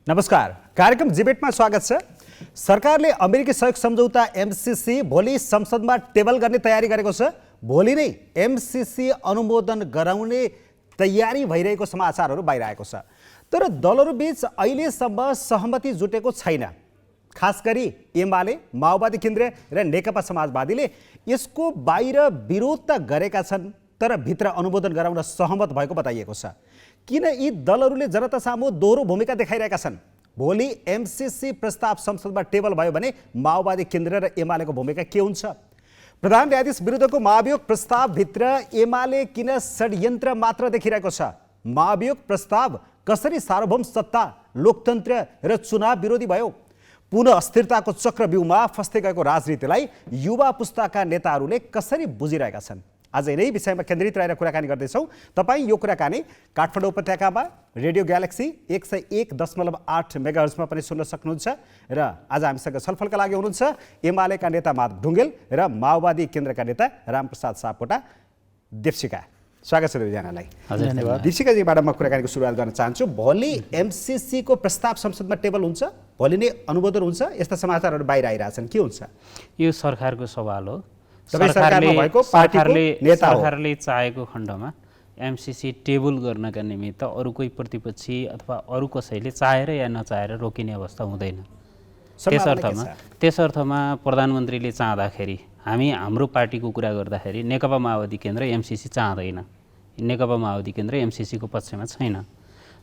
नमस्कार, कार्यक्रम डिबेटमा स्वागत छ। सरकारले अमेरिकी सहयोग सम्झौता एमसीसी भोलि संसदमा टेबल गर्ने तयारी गरेको छ। भोलि नै एमसीसी अनुमोदन गराउने तयारी भइरहेको समाचारहरू बाहिर आएको छ। तर दलहरूबीच अहिलेसम्म सहमति जुटेको छैन। खास गरी एमाले, माओवादी केन्द्र र नेकपा समाजवादीले यसको बाहिर विरोध त गरेका छन्, तर भित्र अनुमोदन गराउन सहमत भएको बताइएको छ। किन यी दलहरूले जनता सामु दोहोरो भूमिका देखाइरहेका छन्? भोलि एमसीसी प्रस्ताव संसदमा टेबल भयो भने माओवादी केन्द्र र एमालेको भूमिका के हुन्छ? प्रधान न्यायाधीश विरुद्धको महाभियोग प्रस्तावभित्र एमाले किन षड्यन्त्र मात्र देखिरहेको छ? महाभियोग प्रस्ताव कसरी सार्वभौम सत्ता, लोकतन्त्र र चुनाव विरोधी भयो? पुनः अस्थिरताको चक्रव्यूहमा फस्दै गएको राजनीतिलाई युवा पुस्ताका नेताहरूले कसरी बुझिरहेका छन्? आज यही विषयमा केन्द्रित रहेर कुराकानी गर्दैछौँ। तपाईँ यो कुराकानी काठमाडौँ उपत्यकामा रेडियो ग्यालेक्सी 101.8 मेगाहर्जमा पनि सुन्न सक्नुहुन्छ। र आज हामीसँग छलफलका लागि हुनुहुन्छ एमालेका नेता माधव ढुङ्गेल र माओवादी केन्द्रका नेता रामप्रसाद सापकोटा। दीप्सिका, स्वागत छ दुईजनालाई। धन्यवाद। दीप्सिकाजीबाट म कुराकानीको सुरुवात गर्न चाहन्छु। भोलि एमसीसीको प्रस्ताव संसदमा टेबल हुन्छ, भोलि नै अनुमोदन हुन्छ, यस्ता समाचारहरू बाहिर आइरहेछन्, के हुन्छ? यो सरकारको सवाल हो। सरकारले चाहेको खण्डमा एमसीसी टेबल गर्नका निमित्त अरू कोही प्रतिपक्षी अथवा अरू कसैले चाहेर या नचाहेर रोकिने अवस्था हुँदैन। त्यस अर्थमा प्रधानमन्त्रीले चाहँदाखेरि हामी हाम्रो पार्टीको कुरा गर्दाखेरि नेकपा माओवादी केन्द्र एमसीसी चाहँदैन, नेकपा माओवादी केन्द्र एमसीसीको पक्षमा छैन।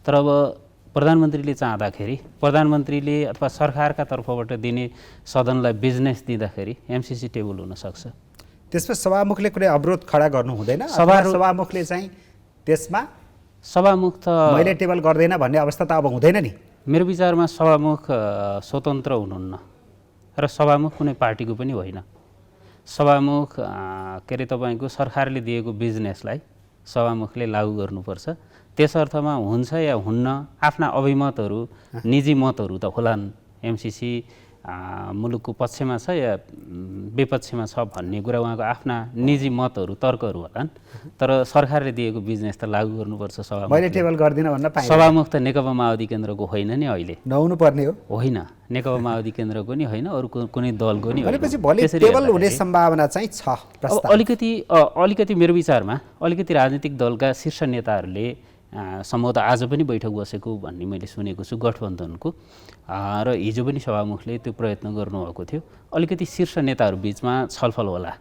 तर अब प्रधानमन्त्रीले चाहँदाखेरि, प्रधानमन्त्रीले अथवा सरकारका तर्फबाट दिने सदनलाई बिजनेस दिँदाखेरि एमसीसी टेबल हुनसक्छ। त्यसमा सभामुखले कुनै अवरोध खडा गर्नु हुँदैन? सभामुखले चाहिँ त्यसमा सभामुख त मैले टेबल गर्दैन भन्ने अवस्था त अब हुँदैन नि। मेरो विचारमा सभामुख स्वतन्त्र हुनुहुन्न र सभामुख कुनै पार्टीको पनि होइन। सभामुख के अरे तपाईँको सरकारले दिएको बिजनेसलाई सभामुखले लागू गर्नुपर्छ। त्यस अर्थमा हुन्छ या हुन्न, आफ्ना अभिमतहरू, निजी मतहरू त होलान्। एमसीसी मुलुकको पक्षमा छ या विपक्षमा छ भन्ने कुरा उहाँको आफ्ना निजी मतहरू, तर्कहरू होलान्। तर सरकारले दिएको बिजनेस त लागू गर्नुपर्छ। मैले टेबल गर्दिनँ भन्न पाएँ। सभामुख त नेकपा माओवादी केन्द्रको होइन नि, अहिले नहुनु पर्ने हो। होइन, नेकपा माओवादी केन्द्रको नि होइन, अरू कुनै दलको नि होइन। भोलि टेबल हुने सम्भावना चाहिँ छ। अलिकति मेरो विचारमा अलिकति राजनीतिक दलका शीर्ष नेताहरूले सम्भवतः आज पनि बैठक बसेको भन्ने मैले सुनेको छु गठबन्धनको, र हिजो पनि सभामुखले त्यो प्रयत्न गर्नुभएको थियो। अलिकति शीर्ष नेताहरू बिचमा छलफल होला,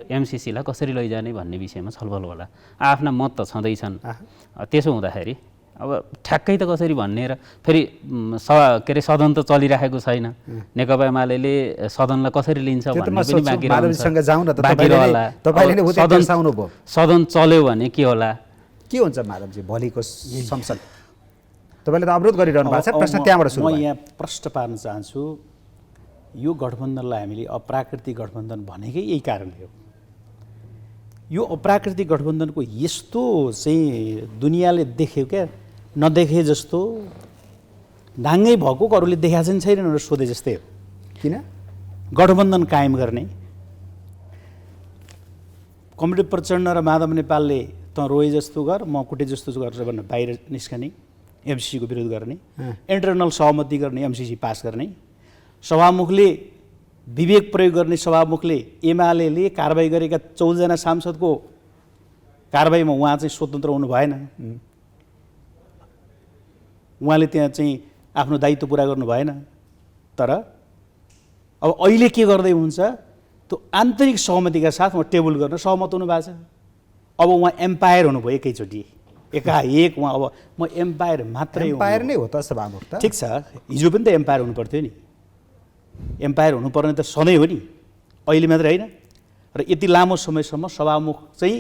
एमसीसीलाई कसरी लैजाने भन्ने विषयमा छलफल होला। आफ्ना मत त छँदैछन्। त्यसो हुँदाखेरि अब ठ्याक्कै त कसरी भन्ने र फेरि सदन त चलिराखेको छैन। नेकपा एमाले सदनलाई कसरी लिन्छ भन्ने पनि बाँकी रहला। सदन चल्यो भने के होला? के हुन्छ माधवजी भोलिको संसद? तपाईँले त अवरोध गरिरहनु भएको छ, प्रश्न त्यहाँबाट सुरु। म यहाँ प्रश्न पार्न चाहन्छु, यो गठबन्धनलाई हामीले अप्राकृतिक गठबन्धन भनेकै यही कारणले हो। यो अप्राकृतिक गठबन्धनको यस्तो चाहिँ दुनियाँले देख्यो क्या, नदेखे जस्तो, नाङ्गै भएको अरूले देखाएको छैन भनेर सोधे जस्तै हो। किन? गठबन्धन कायम गर्ने, कमरेड प्रचण्ड र माधव नेपालले त रोए जस्तो गर, म कुटे जस्तो गर्छ भनेर बाहिर निस्कने, एमसीसीको विरोध गर्ने, इन्टरनल सहमति गर्ने, एमसीसी पास गर्ने, सभामुखले विवेक प्रयोग गर्ने, सभामुखले एमाले कारबाही गरेका 14 जना सांसदको कारबाहीमा उहाँ चाहिँ स्वतन्त्र हुनु भएन। उहाँले त्यहाँ चाहिँ आफ्नो दायित्व पुरा गर्नु भएन। तर अब अहिले के गर्दै हुन्छ, त्यो आन्तरिक सहमतिका साथ म टेबल गर्न सहमत हुनु भएको छ। अब उहाँ एम्पायर हुनुभयो एकैचोटि, एकाएक उहाँ अब म एम्पायर मात्रै। एम्पायर नै हो त सभामुख त। ठिक छ, हिजो पनि त एम्पायर हुनु पर्थ्यो नि। एम्पायर हुनुपर्ने त सधैँ हो नि, अहिले मात्रै होइन। र यति लामो समयसम्म सभामुख चाहिँ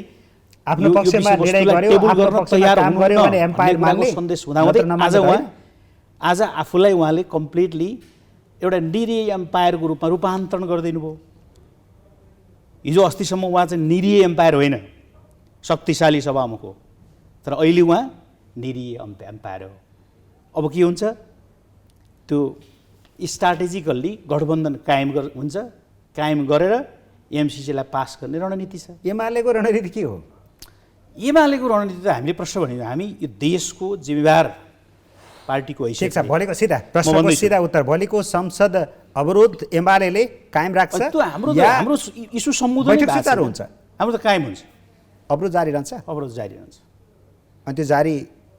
आफ्नो पक्षमा निर्णय गर्यो, आफ्नो पक्षमा काम गर्यो भने एम्पायर मान्ने सन्देश हुँदाहुँदै आज आफूलाई उहाँले कम्प्लिटली एउटा निरीह एम्पायरको रूपमा रूपान्तरण गरिदिनु भयो। हिजो अस्तिसम्म उहाँ चाहिँ निरीह एम्पायर होइन, शक्तिशाली सभामुख हो। तर अहिले उहाँ निरीह एम्पायर हो। अब के हुन्छ, त्यो स्ट्राटेजिकल्ली गठबन्धन कायम हुन्छ, कायम गरेर एमसीसीलाई पास गर्ने रणनीति छ। एमालेको रणनीति के हो? एमालेको रणनीति त हामीले प्रश्न भन्यौँ, हामी यो देशको जिम्मेवार पार्टीको ठिक छ हैसियतले। भोलिको सिधा म प्रश्नको भन्दैछु। सिधा उत्तर भोलिको संसद अवरोध एमाले कायम राख्छ त्यो हाम्रो या हाम्रो इस्यु सम्बोधन बैठक सुचारू हुन्छ हाम्रो त कायम हुन्छ, अवरोध जारी रहन्छ अवरोध जारी रहन्छ। अनि त्यो जारी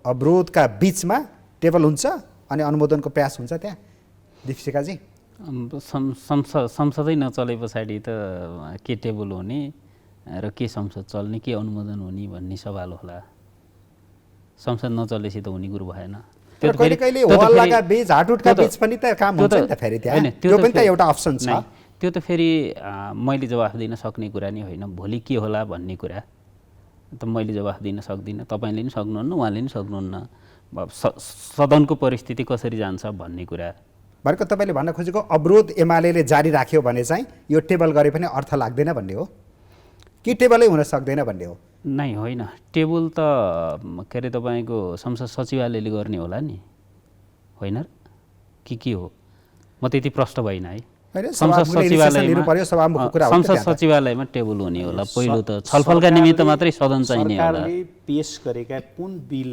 अवरोधका बिचमा टेबल हुन्छ अनि अनुमोदनको प्रयास हुन्छ त्यहाँ दीपशिखाजी संसदै नचले पछाडि त के टेबल हुने र के संसद चल्ने के अनुमोदन हुने भन्ने सवाल होला। संसद नचलेपछि त हुने कुरो भएन। तर कहिले कहिले हल्लाका बीच हाटुटका बीच पनि त काम हुन्छ नि त फेरि त्यहाँ त्यो पनि त एउटा अप्सन छ। त्यो त फेरि मैले जवाफ दिन सक्ने कुरा नै होइन। भोलि के होला भन्ने कुरा त मैले जवाफ दिन सक्दिनँ, तपाईँले पनि सक्नुहुन्न, उहाँले पनि सक्नुहुन्न। सदनको परिस्थिति कसरी जान्छ भन्ने कुरा। भनेको तपाईँले भन्न खोजेको अवरोध एमाले जारी राख्यो भने चाहिँ यो टेबल गरे पनि अर्थ लाग्दैन भन्ने हो कि टेबलै हुन सक्दैन भन्ने हो? नै होइन, टेबल त के अरे तपाईँको संसद सचिवालयले गर्ने होला नि, होइन र के हो? म त्यति प्रष्ट भइन है। संसद सचिवालयमा टेबल हुने होला। पहिलो त छलफलका निमित्त मात्रै सदन चाहिने होला। सरकारले पेश गरेका कुन बिल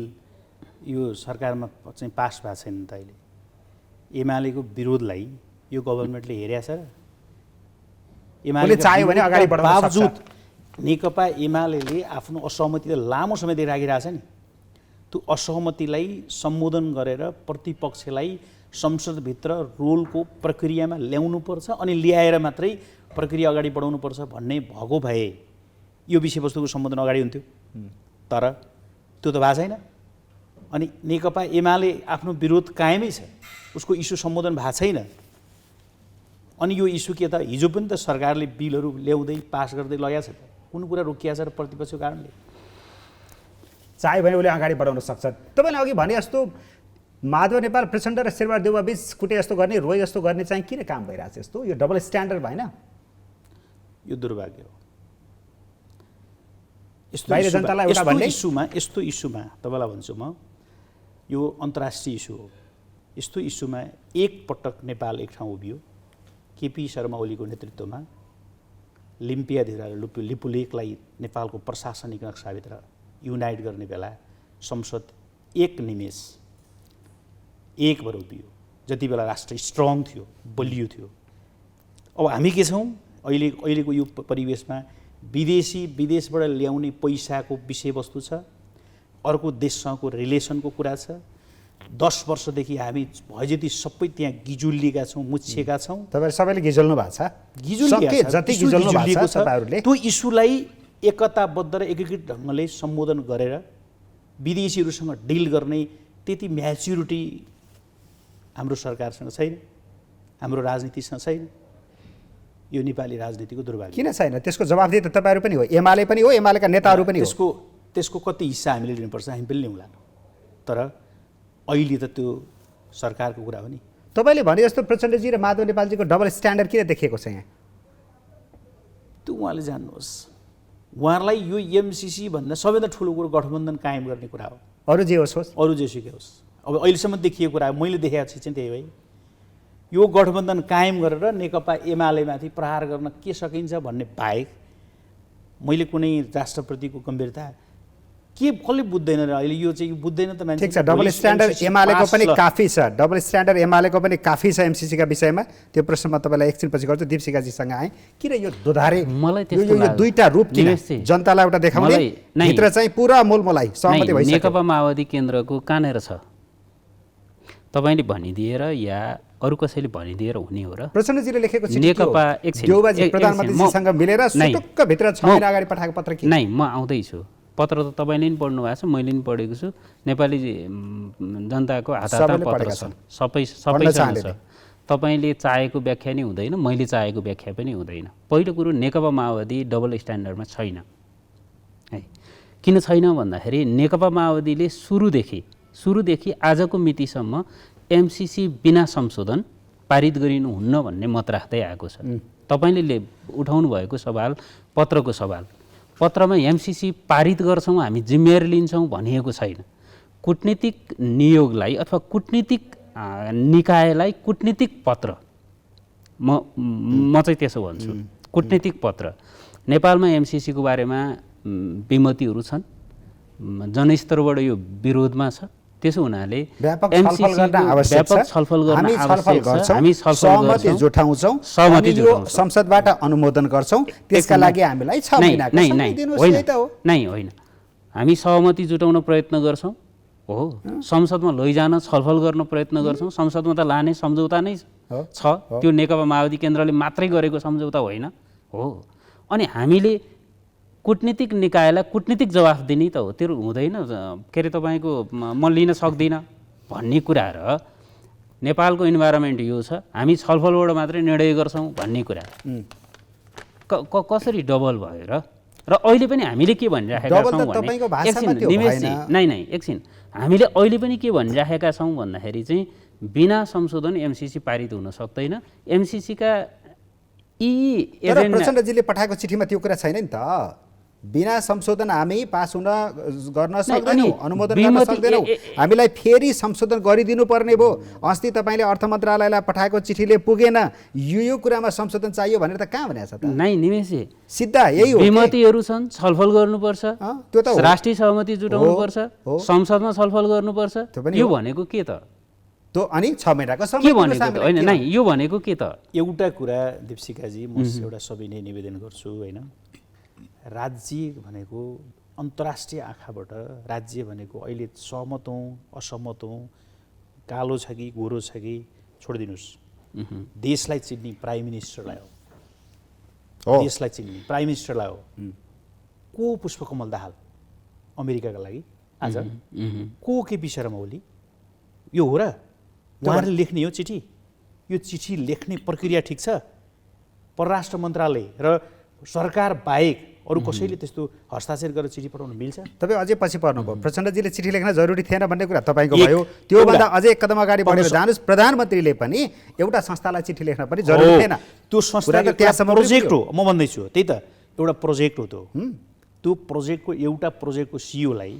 यो सरकारमा चाहिँ पास भएको छैन त अहिले? एमालेको विरोधलाई यो गभर्मेन्टले हेरेको छ र? एमाले चाह्यो भने अगाडि बढाउन सक्छ। बावजुद नेकपा एमाले आफ्नो असहमति त लामो समयदेखि राखिरहेछ नि। त्यो असहमतिलाई सम्बोधन गरेर प्रतिपक्षलाई संसदभित्र रोलको प्रक्रियामा ल्याउनुपर्छ अनि ल्याएर मात्रै प्रक्रिया अगाडि बढाउनुपर्छ भन्ने भएको भए यो विषयवस्तुको सम्बोधन अगाडि हुन्थ्यो। तर त्यो त भएको छैन। अनि नेकपा एमाले आफ्नो विरोध कायमै छ, उसको इस्यु सम्बोधन भएको छैन। अनि यो इस्यु के त हिजो पनि त सरकारले बिलहरू ल्याउँदै पास गर्दै लगाएको छ त, कुन कुरा रोकिएको छ र प्रतिपक्षको कारणले? चाह्यो भने उसले अगाडि बढाउन सक्छ। तपाईँले अघि भने जस्तो माधव नेपाल प्रचण्ड र शेरबहादुर देउवा बिच कुटे जस्तो गर्ने, रोय जस्तो गर्ने चाहिँ किन काम भइरहेछ यस्तो? यो डबल स्ट्यान्डर्ड भएन? यो दुर्भाग्य हो। यस्तो इस्युमा तपाईँलाई भन्छु म, यो अन्तर्राष्ट्रिय इस्यु हो। यस्तो इस्युमा एकपटक नेपाल एक ठाउँ उभियो, केपी शर्मा ओलीको नेतृत्वमा लिम्पियाधुरा र लिपुलेखलाई नेपालको प्रशासनिक नक्साभित्र युनाइट गर्ने बेला संसद एक निमेष एक भएर उभियो। जति बेला राष्ट्र स्ट्रङ थियो, बलियो थियो। अब हामी के छौँ अहिलेको यो परिवेशमा? विदेशबाट ल्याउने पैसाको विषयवस्तु छ, अर्को देशसँगको रिलेसनको कुरा छ। 10 वर्षदेखि हामी भए जति सबै त्यहाँ गिजुलिएका छौँ, मुछिएका छौँ। तपाईँहरू सबैले गिजुल्नु भएको छ, त्यो इस्युलाई एकताबद्ध र एकीकृत ढङ्गले सम्बोधन गरेर विदेशीहरूसँग डिल गर्ने त्यति म्याच्युरिटी हाम्रो सरकारसँग छैन, हाम्रो राजनीतिसँग छैन। यो नेपाली राजनीतिको दुर्भाग्य। किन छैन? त्यसको जवाफदेही त तपाईँहरू पनि हो, एमाले पनि हो, एमालेका नेताहरू पनि हो। त्यसको कति हिस्सा हामीले लिनुपर्छ, हामी पनि लिउँला। तर अहिले त त्यो सरकारको कुरा हो नि। तपाईँले भने जस्तो प्रचण्डजी र माधव नेपालजीको डबल स्ट्यान्डर्ड किन देखिएको छ यहाँ? त्यो उहाँले जान्नुहोस्। उहाँहरूलाई यो एमसिसी भन्दा सबैभन्दा ठुलो कुरो गठबन्धन कायम गर्ने कुरा हो। अरू जे होस्, अरू जेसुकै होस्। अब अहिलेसम्म देखिएको कुरा मैले देखेको चाहिँ त्यही हो। यो गठबन्धन कायम गरेर नेकपा एमालेमाथि प्रहार गर्न के सकिन्छ भन्ने बाहेक मैले कुनै राष्ट्रप्रतिको गम्भीरता के कसले बुझ्दैन र अहिले यो चाहिँ बुझ्दैन त मान्छे। ठिक छ, डबल स्ट्यान्डर्ड एमालेको पनि काफी छ, डबल स्ट्यान्डर्ड एमालेको पनि काफी छ एमसिसीका विषयमा। त्यो प्रश्नमा तपाईँलाई एकछिनपछि गर्छु। दीपशिखाजीसँग आएँ। किन यो दोधारे, यो दुईटा रूप किन जनतालाई एउटा देखाउने, भित्र चाहिँ पुरा मोलमोलाई सहमति भइसक्यो? नेकपा माओवादी केन्द्रको कहाँनिर छ तपाईँले भनिदिएर या अरू कसैले भनिदिएर हुने हो र? प्रचण्डजीले लेखेको चिठी नेकपा देउबाजी प्रधानमन्त्रीजीसँग मिलेर सुटुक्क भित्र 6 महिना अगाडि पठाएको पत्र के? नै, म आउँदैछु। पत्र त तपाईँले पनि पढ्नु भएको छ, मैले पनि पढेको छु। नेपाली जनताको हात पत्र छ, सबैसँग छ। तपाईँले चाहेको व्याख्या नै हुँदैन, मैले चाहेको व्याख्या पनि हुँदैन। पहिलो कुरो, नेकपा माओवादी डबल स्ट्यान्डर्डमा छैन है। किन छैन भन्दाखेरि नेकपा माओवादीले सुरुदेखि आजको मितिसम्म एमसिसी बिना संशोधन पारित गरिनुहुन्न भन्ने मत राख्दै आएको छ। तपाईँले उठाउनु भएको सवाल पत्रको सवाल, पत्रमा एमसिसी पारित गर्छौँ हामी जिम्मेवारी लिन्छौँ भनिएको छैन। कूटनीतिक नियोगलाई अथवा कूटनीतिक निकायलाई कूटनीतिक पत्र, म चाहिँ त्यसो भन्छु, कूटनीतिक पत्र। नेपालमा एमसिसीको बारेमा विमतिहरू छन्, जनस्तरबाट यो विरोधमा छ, त्यसो हुनाले व्यापक छलफल गर्न आवश्यक छ। व्यापक छलफल गर्न हामी छलफल आवश्यक छ। गर्छौँ, हामी छलफल सहमति गर्छौँ, जुटाउँछौँ, सहमति अनि यो जुटाउँछौँ। संसदबाट अनुमोदन गर्छौँ, त्यसका लागि हामीलाई 6 महिनाको समय दिनुहोस्, यही त हो। नै होइन, हामी सहमति जुटाउन प्रयत्न गर्छौँ हो, संसदमा लैजान छलफल गर्न प्रयत्न गर्छौँ। संसदमा त लाने सम्झौता नै छ, त्यो नेकपा माओवादी केन्द्रले मात्रै गरेको सम्झौता होइन हो। अनि हामीले कूटनीतिक निकायलाई कूटनीतिक जवाफ दिने त हो, त्यो हुँदैन। के अरे तपाईँको म लिन सक्दिनँ भन्ने कुरा र नेपालको इन्भाइरोमेन्ट यो छ, हामी छलफलबाट मात्रै निर्णय गर्छौँ भन्ने कुरा कसरी डबल भयो र अहिले पनि हामीले के भनिराखेका डबल छौँ त तपाईँको भने भाषामा त्यो निमेशजी, भएन। नै एकछिन, हामीले अहिले पनि के भनिराखेका छौँ भन्दाखेरि चाहिँ बिना संशोधन एमसिसी पारित हुन सक्दैन। एमसिसीका यी तर एजेन्डा प्रचण्डजीले पठाएको चिठीमा त्यो कुरा छैन नि त। बिना संशोधन हामी पास गर्न सक्दैनौँ, अनुमोदन गर्न सक्दैनौँ, हामीलाई फेरि संशोधन गरिदिनु पर्ने भयो। अस्ति तपाईँले अर्थ मन्त्रालयलाई पठाएको चिठीले पुगेन, यो कुरामा संशोधन चाहियो भनेर त कहाँ भनेको छ त? नै निमेशजी, सिधा यही हो। विमतिहरू छन्, छलफल गर्नुपर्छ, त्यो त हो। राष्ट्रिय सहमति जुटाउनुपर्छ, हो। संसदमा छलफल गर्नुपर्छ। त्यो पनि यो हो। भनेको के त? त्यो अनि 6 महिनाको समय के दिनुहोस् भनेको त? हामीलाई, होइन, के नै यो भनेको के त? एउटा कुरा दीपशिखाजी म एउटा सविनय निवेदन गर्छु होइन, राज्य भनेको अन्तर्राष्ट्रिय आँखाबाट राज्य भनेको अहिले सहमत हौँ असहमत हौँ, कालो छ कि गोरो छ कि छोडिदिनुहोस्, देशलाई चिन्ने प्राइम मिनिस्टरलाई हो, देशलाई चिन्ने प्राइम मिनिस्टरलाई हो। को पुष्पकमल दाहाल अमेरिकाका लागि आज, को केपी शर्मा ओली, यो हो र? उहाँहरूले लेख्ने हो चिठी? यो चिठी लेख्ने प्रक्रिया ठिक छ? परराष्ट्र मन्त्रालय र सरकार बाहेक अरू कसैले त्यस्तो हस्ताक्षर गरेर चिठी पठाउन मिल्छ? तपाईँ अझै पछि पर्नुभयो। प्रचण्डजीले चिठी लेख्न जरुरी थिएन भन्ने कुरा तपाईँको भयो। त्योभन्दा अझै एक कदम अगाडि बढेर जानुहोस्, प्रधानमन्त्रीले पनि एउटा संस्थालाई चिठी लेख्न पनि जरुरी थिएन। त्यो संस्था त्यहाँसम्म प्रोजेक्ट हो, म भन्दैछु त्यही त, एउटा प्रोजेक्ट हो त्यो प्रोजेक्टको एउटा प्रोजेक्टको सिइओलाई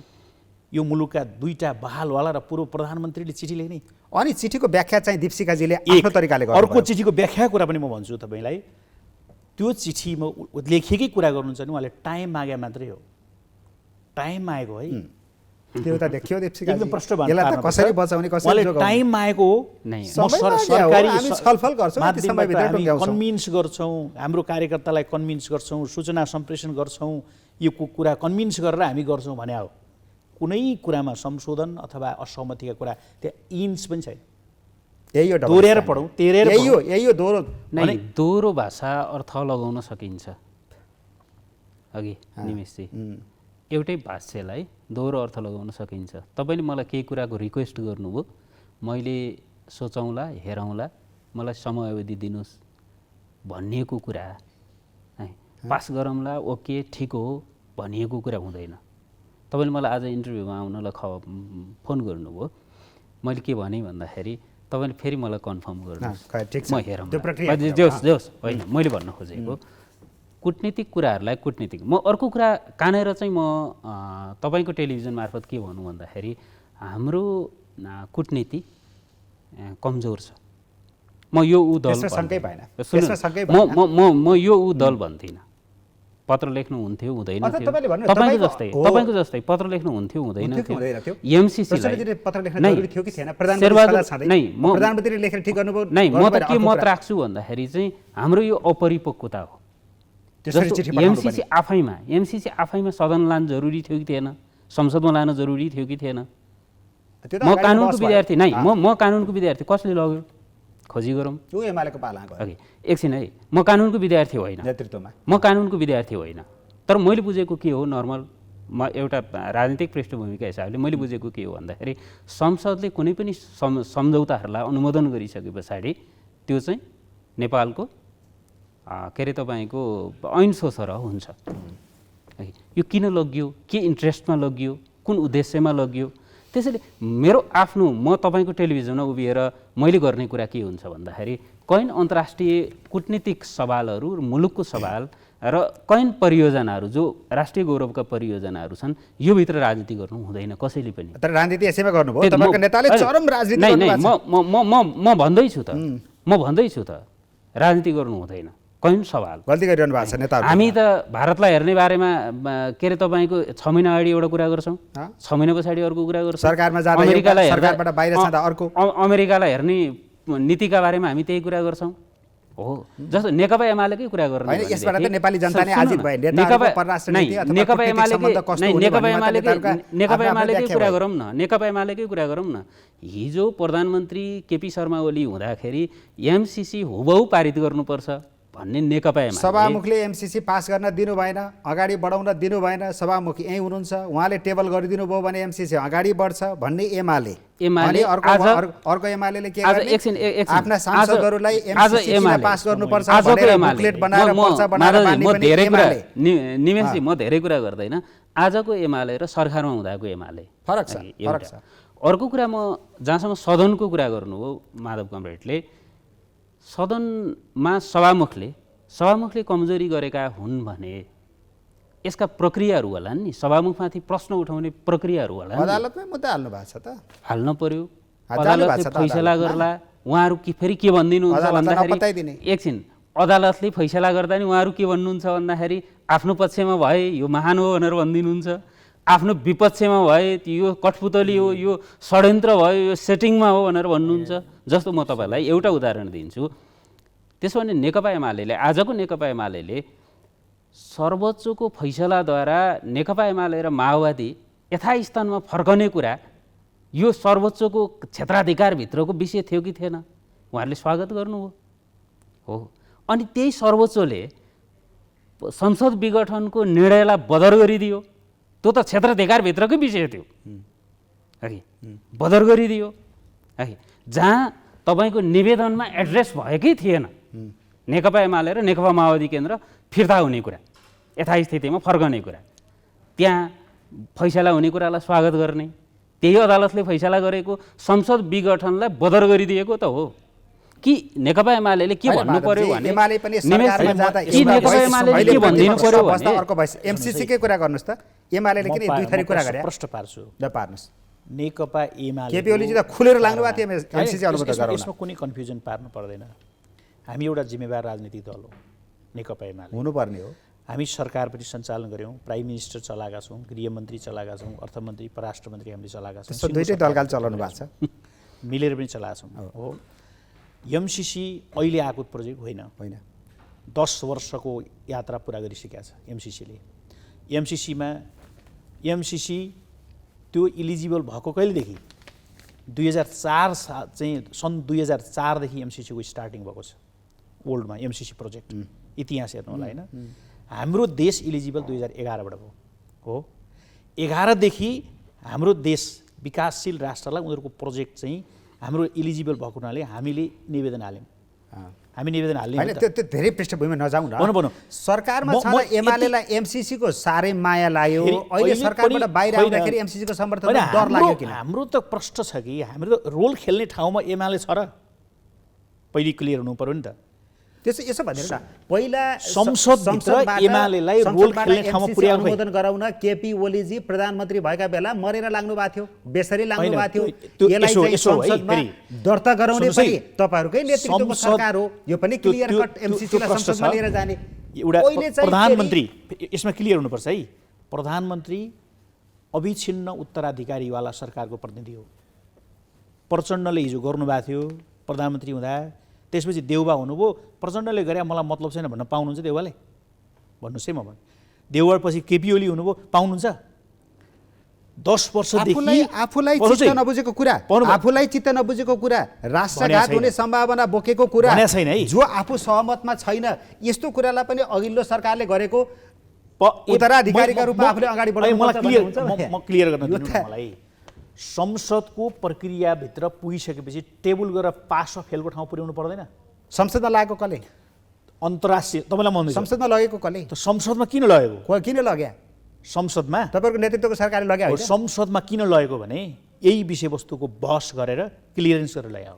यो मुलुकका दुईटा बहालवाला र पूर्व प्रधानमन्त्रीले चिठी लेख्ने। अनि चिठीको व्याख्या चाहिँ दीपशिखाजीले आफ्नो तरिकाले गर्नुभयो। अर्को चिठीको व्याख्या कुरा पनि म भन्छु तपाईँलाई, त्यो चिठीमा लेखिएकै कुरा गर्नुहुन्छ भने उहाँले टाइम मागे मात्रै हो, टाइम मागेको है, त्यो त देखियो दीपशिखाजी, एकदम प्रष्ट भएर यसलाई त कसरी बचाउने, कसरी उहाँले जोगाउने? टाइम मागेको हो। सरकारी हामी छलफल गर्छौँ, यति समयभित्र टुङ्ग्याउँछौँ। कन्भिन्स गर्छौँ, हाम्रो कार्यकर्तालाई कन्भिन्स गर्छौँ, सूचना सम्प्रेषण गर्छौँ, यो कुरा कन्भिन्स गरेर हामी गर्छौँ भने हो। कुनै कुरामा संशोधन अथवा असहमतिका कुरा त्यहाँ इन्च पनि छैन। यही हो, दोहोऱ्याएर पढौँ, तेरेर यही हो दोहोरो। नै दोहोरो भाषा अर्थ लगाउन सकिन्छ। अघि निमेशजी, एउटै भाष्यलाई दोहोरो अर्थ लगाउन सकिन्छ। तपाईँले मलाई केही कुराको रिक्वेस्ट गर्नुभयो, मैले सोचौँला, हेरौँला, मलाई समय अवधि दिनुहोस् भनिएको कुरा है, पास गरौँला, ओके ठिक हो भनिएको कुरा हुँदैन। तपाईँले मलाई आज इन्टरभ्यूमा आउनलाई फोन गर्नुभयो, मैले के भनेँ भन्दाखेरि तपाईँले फेरि मलाई कन्फर्म गर्नुहोस्, म हेरौँ। जोस् होइन, मैले भन्न खोजेको कुटनीतिक कुराहरूलाई कुटनीतिक। म अर्को कुरा कानेर चाहिँ म तपाईँको टेलिभिजन मार्फत के भनौँ भन्दाखेरि हाम्रो कुटनीति कमजोर छ। म यो ऊ दल म यो ऊ दल भन्दिनँ। पत्र लेख्नु हुन्थ्यो हुँदैन थियो, तपाईँको जस्तै पत्र लेख्नु हुन्थ्यो हुँदैन थियो। एमसिसीलाई नै म त के मत राख्छु भन्दाखेरि चाहिँ हाम्रो यो अपरिपक्वता हो। एमसिसी आफैमा सदन लान जरुरी थियो कि थिएन, संसदमा लान जरुरी थियो कि थिएन? म कानुनको विद्यार्थी नै, म कानुनको विद्यार्थी, कसले लग्यो खोजी गरौँ। अघि एकछिन है, म कानुनको विद्यार्थी होइन, नेतृत्वमा म कानुनको विद्यार्थी होइन, तर मैले बुझेको के हो, नर्मल म एउटा राजनीतिक पृष्ठभूमिका हिसाबले मैले बुझेको के हो भन्दाखेरि संसदले कुनै पनि सम्झौताहरूलाई अनुमोदन गरिसके पछाडि त्यो चाहिँ नेपालको के अरे तपाईँको ऐन सोसर हुन्छ। यो किन लगियो, के इन्ट्रेस्टमा लगियो, कुन उद्देश्यमा लगियो? त्यसैले मेरो आफ्नो म तपाईँको टेलिभिजनमा उभिएर मैले गर्ने कुरा के हुन्छ भन्दाखेरि कैन अन्तर्राष्ट्रिय कूटनीतिक सवालहरू, मुलुकको सवाल र कैन परियोजनाहरू जो राष्ट्रिय गौरवका परियोजनाहरू छन्, यो भित्र राजनीति गर्नु हुँदैन कसैले पनि। तर राजनीति यसैमा गर्नुभयो, तपाईको नेताले चरम राजनीति गर्नुभएको छ। म भन्दैछु त राजनीति गर्नु हुँदैन कैयौँ सवाल। गल्ती गरिरहनु भएको छ नेताहरू। हामी त भारतलाई हेर्ने बारेमा के अरे तपाईँको 6 महिना अगाडि एउटा कुरा गर्छौँ, 6 महिना पछाडि अर्को कुरा गर्छौँ, सरकारमा जाँदा अमेरिकालाई एउटा, सरकारबाट बाहिर जाँदा अर्को। अमेरिकालाई हेर्ने नीतिका बारेमा हामी त्यही कुरा गर्छौँ हो। जस्तो नेकपा एमालेकै कुरा गर्नु होइन, यसबाट त नेपाली जनता नै आजित भयो। नेताहरूको परराष्ट्र नीति अथवा कूटनीतिक सम्बन्ध कस्तो हुने भन्नेमा त नेकपा एमालेकै कुरा गरौँ न, नेकपा एमालेकै कुरा गरौँ न। हिजो प्रधानमन्त्री केपी शर्मा ओली हुँदाखेरि एमसिसी हुबहु पारित गर्नुपर्छ भन्ने नेकपा एमाले, सभामुखले एमसिसी पास गर्न दिनु भएन, अगाडि बढाउन दिनु भएन, सभामुख यहीँ हुनुहुन्छ, उहाँले टेबल गरिदिनु भयो भने एमसिसी अगाडि बढ्छ भन्ने एमाले। अनि अर्को एमाले के गर्ने, आफ्ना सांसदहरूलाई एमसिसी पास गर्नुपर्छ भनेर बुकलेट बनाएर पर्चा बनाएर बाँड्ने पनि एमाले। निमेशजी, म धेरै कुरा गर्दैन। आजको एमाले र सरकारमा हुँदाको एमाले फरक छ, फरक छ। अर्को कुरा, म जहाँसम्म सदनको कुरा गर्नु हो माधव कमरेडले, सदनमा सभामुखले कमजोरी गरेका हुन् भने यसका प्रक्रियाहरू होलान् नि, सभामुखमाथि प्रश्न उठाउने प्रक्रियाहरू होला। अदालतमै मुद्दा हाल्नु भएको छ त, हाल्न पर्यो, अदालतले फैसला गर्ला। उहाँहरू फेरि के भनिदिनुहुन्छ भन्दाखेरि, एकछिन, अदालतले फैसला गर्दा नि उहाँहरू के भन्नुहुन्छ भन्दाखेरि आफ्नो पक्षमा भए यो महान हो भनेर भनिदिनुहुन्छ, आफ्नो विपक्षमा भए यो कठपुतली हो, यो षड्यन्त्र भयो, यो सेटिङमा हो भनेर भन्नुहुन्छ। जस्तो म तपाईँलाई एउटा उदाहरण दिन्छु। त्यसो भने नेकपा एमाले, आजको नेकपा एमाले सर्वोच्चको फैसलाद्वारा नेकपा एमाले र माओवादी यथास्थानमा फर्कने कुरा यो सर्वोच्चको क्षेत्राधिकारभित्रको विषय थियो कि थिएन, उहाँहरूले स्वागत गर्नुभयो हो। अनि त्यही सर्वोच्चले संसद विघटनको निर्णयलाई बदर गरिदियो, त्यो त क्षेत्राधिकारभित्रकै विषय थियो है, बदर गरिदियो है, जहाँ तपाईँको निवेदनमा एड्रेस भएकै थिएन नेकपा एमाले र नेकपा माओवादी केन्द्र फिर्ता हुने कुरा, यथास्थितिमा फर्कने कुरा, त्यहाँ फैसला हुने कुरालाई स्वागत गर्ने, त्यही अदालतले फैसला गरेको संसद विघटनलाई बदर गरिदिएको त हो कि नेकपा एमाले के भन्नु पर्यो भने, एमसिसीकै कुरा गर्नुहोस् त, एमाले किन दुई थरी कुरा गरे? प्रश्न पार्छु, पार्नुहोस्। नेकपा एमाले केपी ओलीजी त खुलेर लाग्नु भएको थियो एमसिसी अनुमोदन गराउन। यसमा कुनै कन्फ्युजन पार्नु पर्दैन। हामी एउटा जिम्मेवार राजनीतिक दल हो नेकपा एमाले, हुनुपर्ने हो। हामी सरकार पनि सञ्चालन गऱ्यौँ, प्राइम मिनिस्टर चलाएका छौँ, गृहमन्त्री चलाएका छौँ, अर्थमन्त्री परराष्ट्र मन्त्री हामीले चलाएका छौँ, दुईटै दलकाल चलाउनु भएको छ, मिलेर पनि चलाएका छौँ हो। एमसिसी अहिले आएको प्रोजेक्ट होइन, 10 वर्षको यात्रा पुरा गरिसकेका छ एमसिसीले। एमसिसी त्यो इलिजिबल भएको कहिलेदेखि? 2004 चाहिँ सन् 2004देखि एमसिसीको स्टार्टिङ भएको छ वर्ल्डमा। एमसिसी प्रोजेक्ट इतिहास हेर्नु होला होइन। हाम्रो देश इलिजिबल 2011बाट भयो हो। 11देखि हाम्रो देश विकासशील राष्ट्रलाई उनीहरूको प्रोजेक्ट चाहिँ हाम्रो इलिजिबल भएको हुनाले हामीले निवेदन हाल्यौँ। हामी निवेदन हाल्यौँ। त्यो धेरै पृष्ठभूमिमा नजाउँ न। सरकारमा छँदा एमालेलाई एमसिसीको साह्रै माया लाग्यो, अहिले सरकारबाट बाहिर आउँदाखेरि एमसिसीको समर्थनमा डर लाग्यो किन? हाम्रो त प्रश्न छ कि हाम्रो त रोल खेल्ने ठाउँमा एमाले छ र? पहिले क्लियर हुनु पर्यो नि त। यसो भनेर न, पहिला संसदभित्र एमालेलाई रोल खेल्ने ठाउँमा पुर्याउनु अनुमोदन गराउन केपी ओलीजी प्रधानमन्त्री भएका बेला मरेर लाग्नु भएको थियो, बेसरी लाग्नु भएको थियो। यसलाई संसदमा दर्ता गराउने पनि तपाईहरुकै नेतृत्वको सरकार हो। यो पनि क्लियर कट एमसिसीलाई संसदमा लिएर जाने एउटा प्रधानमन्त्री, यसमा क्लियर हुनुपर्छ है। प्रधानमन्त्री अविछिन्न उत्तराधिकारीवाला सरकारको प्रतिनिधि हो। प्रचण्डले हिजो गर्नुभएको थियो प्रधानमन्त्री हुँदा, त्यसपछि देउबा हुनुभयो। प्रचण्डले गरे मलाई मतलब छैन भन्न पाउनुहुन्छ देउबाले? भन्नुहोस् है, म भन्नु। देउबापछि केपी ओली हुनुभयो, पाउनुहुन्छ? 10 वर्षदेखि आफूलाई चित्त नबुझेको कुरा, आफूलाई चित्त नबुझेको कुरा, राष्ट्रघात हुने सम्भावना बोकेको कुरा छैन है, जो आफू सहमतमा छैन, यस्तो कुरालाई पनि अघिल्लो सरकारले गरेको उत्तराधिकारीका रूपमा आफूले अगाडि बढाउनु पर्छ। म क्लियर गर्न दिनु मलाई। संसदको प्रक्रियाभित्र पुगिसकेपछि टेबल गरेर पास अफ फेलको ठाउँ पुर्याउनु पर्दैन? संसदमा लागेको कसले? अन्तर्राष्ट्रिय तपाईँलाई मन संसदमा लगेको कसले? त संसदमा किन लगेको? किन लग्या? संसदमा तपाईँको नेतृत्वको सरकारले लग्या होइन? संसदमा किन लगेको भने यही विषयवस्तुको बहस गरेर क्लियरेन्स गरेर ल्यायो।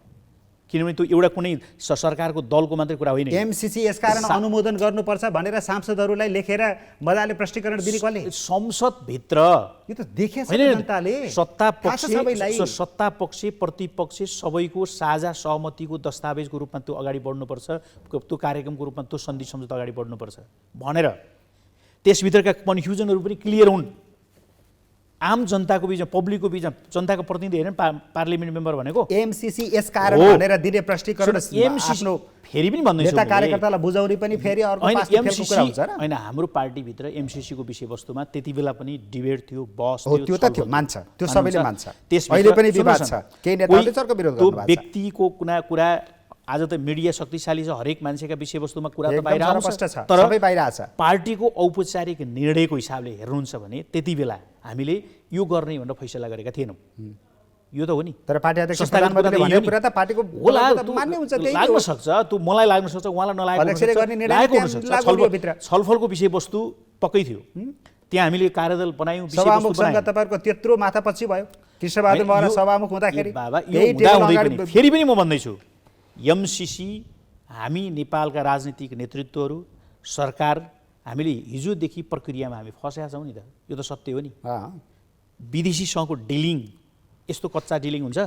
किनभने त्यो एउटा कुनै सरकारको दलको मात्रै कुरा होइन। एमसीसी यसकारण अनुमोदन गर्नुपर्छ भनेर सांसदहरूलाई लेखेर मजाले प्रष्टीकरण दिने कसले? संसदभित्र यो त देखेछ होइन, जनताले। सत्ता थाहा छ सबैलाई। पक्ष प्रतिपक्ष सबैको साझा सहमतिको दस्तावेजको रूपमा त्यो अगाडि बढ्नुपर्छ, त्यो कार्यक्रमको रूपमा त्यो सन्धि सम्झौता अगाडि बढ्नुपर्छ भनेर त्यसभित्रका कन्फ्युजनहरू पनि क्लियर हुन्। आम जनताको बिचमा, पब्लिकको बिचमा, जनताको प्रतिनिधि होइन पार्लिमेन्ट मेम्बर भनेको। एमसीसी यसकारण भनेर दिने प्रष्टीकरण आफ्नो फेरि पनि भन्दैछु नेता कार्यकर्तालाई बुझाउने पनि फेरि अर्को पास फेलको कुरा हुन्छ र? होइन, हाम्रो पार्टीभित्र एमसीसीको विषयवस्तुमा त्यति बेला पनि डिबेट थियो, बहस हो, थियो, त्यो त थियो, मान्छ, त्यो सबैले मान्छ। त्यसभित्र अहिले पनि विवाद सुन्नुहोस् छ, न, केही नेताहरूले चर्को विरोध त्यो गर्नुभएको छ। व्यक्तिको कुरा आज त मिडिया शक्तिशाली छ, हरेक मान्छेका विषयवस्तुमा कुरा त एकदम बाहिर आउँछ, स्पष्ट छ, तर सबै बाहिर आछ। पार्टीको औपचारिक निर्णयको हिसाबले हेर्नुहुन्छ भने त्यति बेला हामीले यो गर्ने भनेर फैसला गरेका थिएनौँ। यो त हो नि। तर पार्टी अध्यक्ष संस्थागत प्रधानमन्त्रीले कुरा भनेको कुरा त पार्टीको होला, मान्ने हुन्छ, त्यही लाग्न हो। सक्छ, त्यो मलाई लाग्न सक्छ, उहाँलाई नलागेको अध्यक्षले गर्ने निर्णय लागेको त्यहाँ हुनसक्छ। लागु हुने हो भित्र। छलफलको विषयवस्तु पक्कै थियो, त्यहाँ हामीले कार्यदल बनायौँ, सभामुखसँग तपाईँहरूको त्यत्रो माथापछि भयो कृष्णबहादुर महरा सभामुख हुँदाखेरि। बाबा यो हुँदा हुँदै पनि फेरि पनि म भन्दैछु, एमसीसी हामी नेपालका राजनीतिक नेतृत्वहरू, सरकार, हामीले हिजोदेखि प्रक्रियामा हामी फँसेका छौँ नि त। यो त सत्य हो नि। विदेशीसँगको डिलिङ यस्तो कच्चा डिलिङ हुन्छ?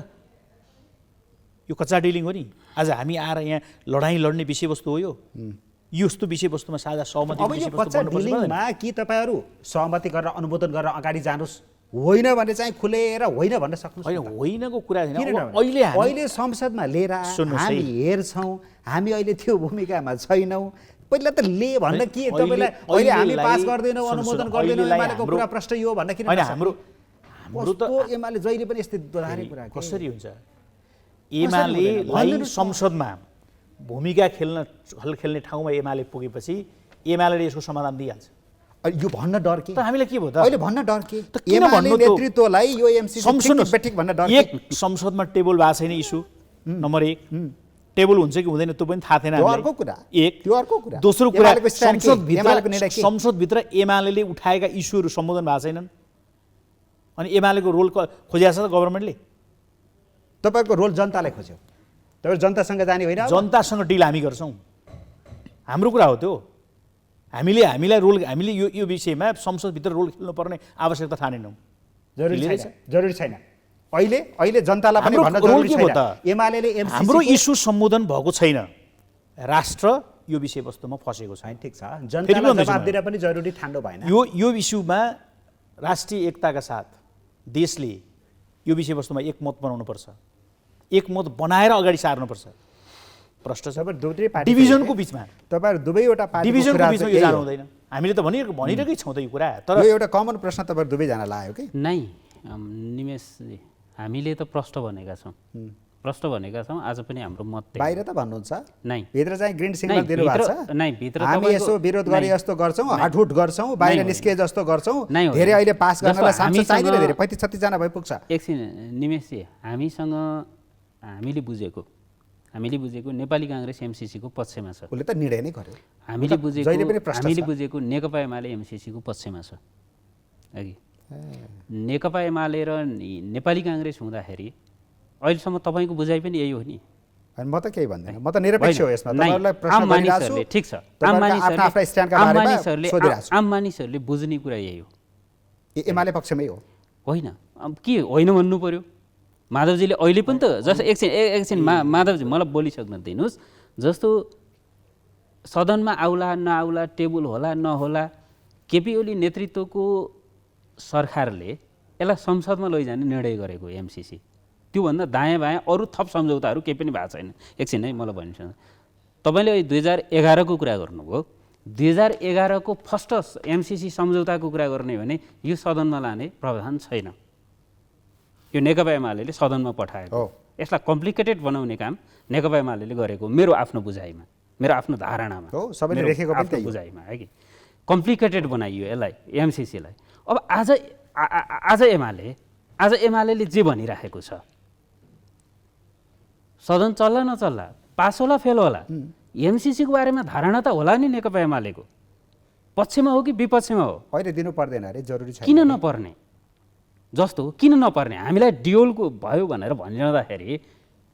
यो कच्चा डिलिङ हो नि। आज हामी आएर यहाँ लडाइँ लड्ने विषयवस्तु हो यो? यस्तो विषयवस्तुमा साझा सहमति अब यो कच्चा डिलिङमा कि तपाईँहरू सहमति गरेर अनुमोदन गरेर अगाडि जानुहोस्, होइन भने चाहिँ खुलेर होइन भन्न सक्नुहोस्। होइन, होइनको कुरा होइन। किन अहिले संसदमा लिएर हामी हेर्छौँ, हामी अहिले त्यो भूमिकामा छैनौँ। पहिला त ले भन्न के तपाईँलाई अहिले हामी पास गर्दैनौँ, अनुमोदन गर्दैनौँ, एमालेको कुरा प्रश्न यो भन्न किन? होइन, हाम्रो त एमाले जहिले पनि यस्तै दोहोऱ्याउने कुरा कसरी हुन्छ? एमालेलाई संसदमा भूमिका खेल्ने ठाउँमा एमाले पुगेपछि एमाले यसको समाधान दिइहाल्छ। यो भन्न डर के? त हामीलाई के भयो त? अहिले भन्न डर के? त किन भन्नु? नेतृत्वलाई यो एमसीसी बेटिक भन्न डर के? एक संसदमा टेबल भएको छैन इस्यु नम्बर 1, टेबल हुन्छ कि हुँदैन त्यो पनि थाहा थिएन हामीलाई। अर्को कुरा, एक त्यो अर्को कुरा। दोस्रो कुरा, संसदभित्र संसदभित्र एमाले उठाएका इस्युहरू सम्बोधन भएको छैनन्, अनि एमालेको रोल खोजेको छ त गभर्मेन्टले। तपाईँको रोल जनताले खोज्यो, तपाईँ जनतासँग जाने होइन? जनतासँग डिल हामी गर्छौँ, हाम्रो कुरा हो त्यो। हामीलाई रोल, हामीले यो विषयमा संसदभित्र रोल खेल्नुपर्ने आवश्यकता ठानेनौँ। जरुरी छैन। अहिले जनतालाई पनि भन्न जरुरी छैन। एमालेले हाम्रो इस्यु सम्बोधन भएको छैन, राष्ट्र यो विषयवस्तुमा फसेको छ। ठिक छ, जनतालाई जवाब दिन पनि जरुरी ठान्नु भएन। यो इस्युमा राष्ट्रिय एकताका साथ देशले यो विषयवस्तुमा एकमत बनाउनुपर्छ, एकमत बनाएर अगाडि सार्नुपर्छ। प्रश्न छ डिभिजनको बिचमा, तपाईँहरू दुवैवटा पार्टी डिभिजनको बिचमा यो जानु हुँदैन। हामीले त भनिरहेकै छौँ त यो कुरा। तर यो एउटा कमन प्रश्न तपाईँहरू दुवैजना लाग्यो कि? नै निमेशजी, हामीले त प्रश्न भनेका छौँ, प्रश्न भनेका छौँ। आज पनि हाम्रो मत बाहिर त भन्नुहुन्छ नै, भित्र चाहिँ ग्रिन सिग्नल दिनुभएको छ। नै भित्र हामी यसो विरोध गरे जस्तो गर्छौँ, हाटहुट गर्छौँ, बाहिर निस्के जस्तो गर्छौँ। धेरै अहिले पास गर्नलाई सांसद चाहिँदैन, धेरै 35-36 जना भइपुग्छ। एकछिन निमेशजी, हामीले बुझेको नेपाली काङ्ग्रेस एमसीसीको पक्षमा छ। उसले त निर्णय नै गर्यो। हामीले बुझेको नेकपा एमाले एमसीसीको पक्षमा छ। अघि नेकपा एमाले र नेपाली काङ्ग्रेस हुँदाखेरि अहिलेसम्म तपाईँको बुझाइ पनि यही हो नि? म त केही भन्दैन, म त निरपेक्ष हो यसमा। तपाईँहरूलाई प्रश्न आम मानिसहरूले, ठिक छ, आम मानिसहरूले बुझ्ने कुरा यही हो। एमाले पक्षमै हो होइन? अब के होइन भन्नु पर्यो? माधवजीले अहिले पनि त जस्तो एकछिन माधवजी मलाई बोलिसक्न दिनुहोस्। जस्तो सदनमा आउला नआउला, टेबल होला नहोला, केपी ओली नेतृत्वको सरकारले यसलाई संसदमा लैजाने निर्णय गरेको एमसीसी। त्योभन्दा दायाँ बायाँ अरू थप सम्झौताहरू केही पनि भएको छैन। एकछिन है मलाई भन्नुहोस्, तपाईँले 2011को कुरा गर्नुभयो, 2011 को फर्स्ट एमसीसी सम्झौताको कुरा गर्ने भने यो सदनमा लाने प्रावधान छैन। यो नेकपा एमाले सदनमा पठाएको, यसलाई कम्प्लिकेटेड बनाउने काम नेकपा एमाले गरेको, मेरो आफ्नो बुझाइमा, मेरो आफ्नो धारणामा, सबैले लेखेको पनि त्यही बुझाइमा है कि कम्प्लिकेटेड बनाइयो यसलाई एमसीसीलाई। अब आज एमाले जे भनिराखेको छ, सदन चल्ला नचल्ला, पास होला फेल होला, एमसीसीको बारेमा धारणा त होला नि नेकपा एमालेको, पक्षमा हो कि विपक्षमा हो? अहिले दिनु पर्दैन अरे, जरुरी छ। किन नपर्ने? जस्तो किन नपर्ने? हामीलाई डियोलको भयो भनेर भनिरहँदाखेरि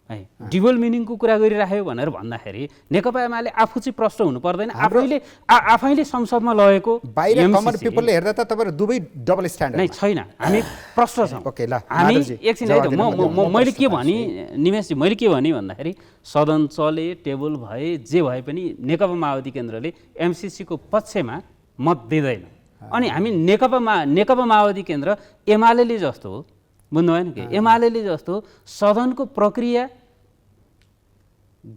है डिबल मिनिङको कुरा गरिराख्यो भनेर भन्दाखेरि नेकपा एमाले आफू चाहिँ प्रष्ट हुनु पर्दैन आफैले संसदमा लगेको बाहिर कमन पिपलले हेर्दा त तपाईहरु दुवै डबल स्ट्यान्डर्ड नै छैन हामी प्रष्ट छौँ ओके ल हामी एकछिन है त मैले के भने निमेशजी मैले के भने भन्दाखेरि सदन चले टेबल भए जे भए पनि नेकपा माओवादी केन्द्रले एमसीसीको पक्षमा मत दिँदैन अनि हामी नेकपा माओवादी केन्द्र एमाले जस्तो हो बुझ्नु भएन कि एमाले जस्तो सदनको प्रक्रिया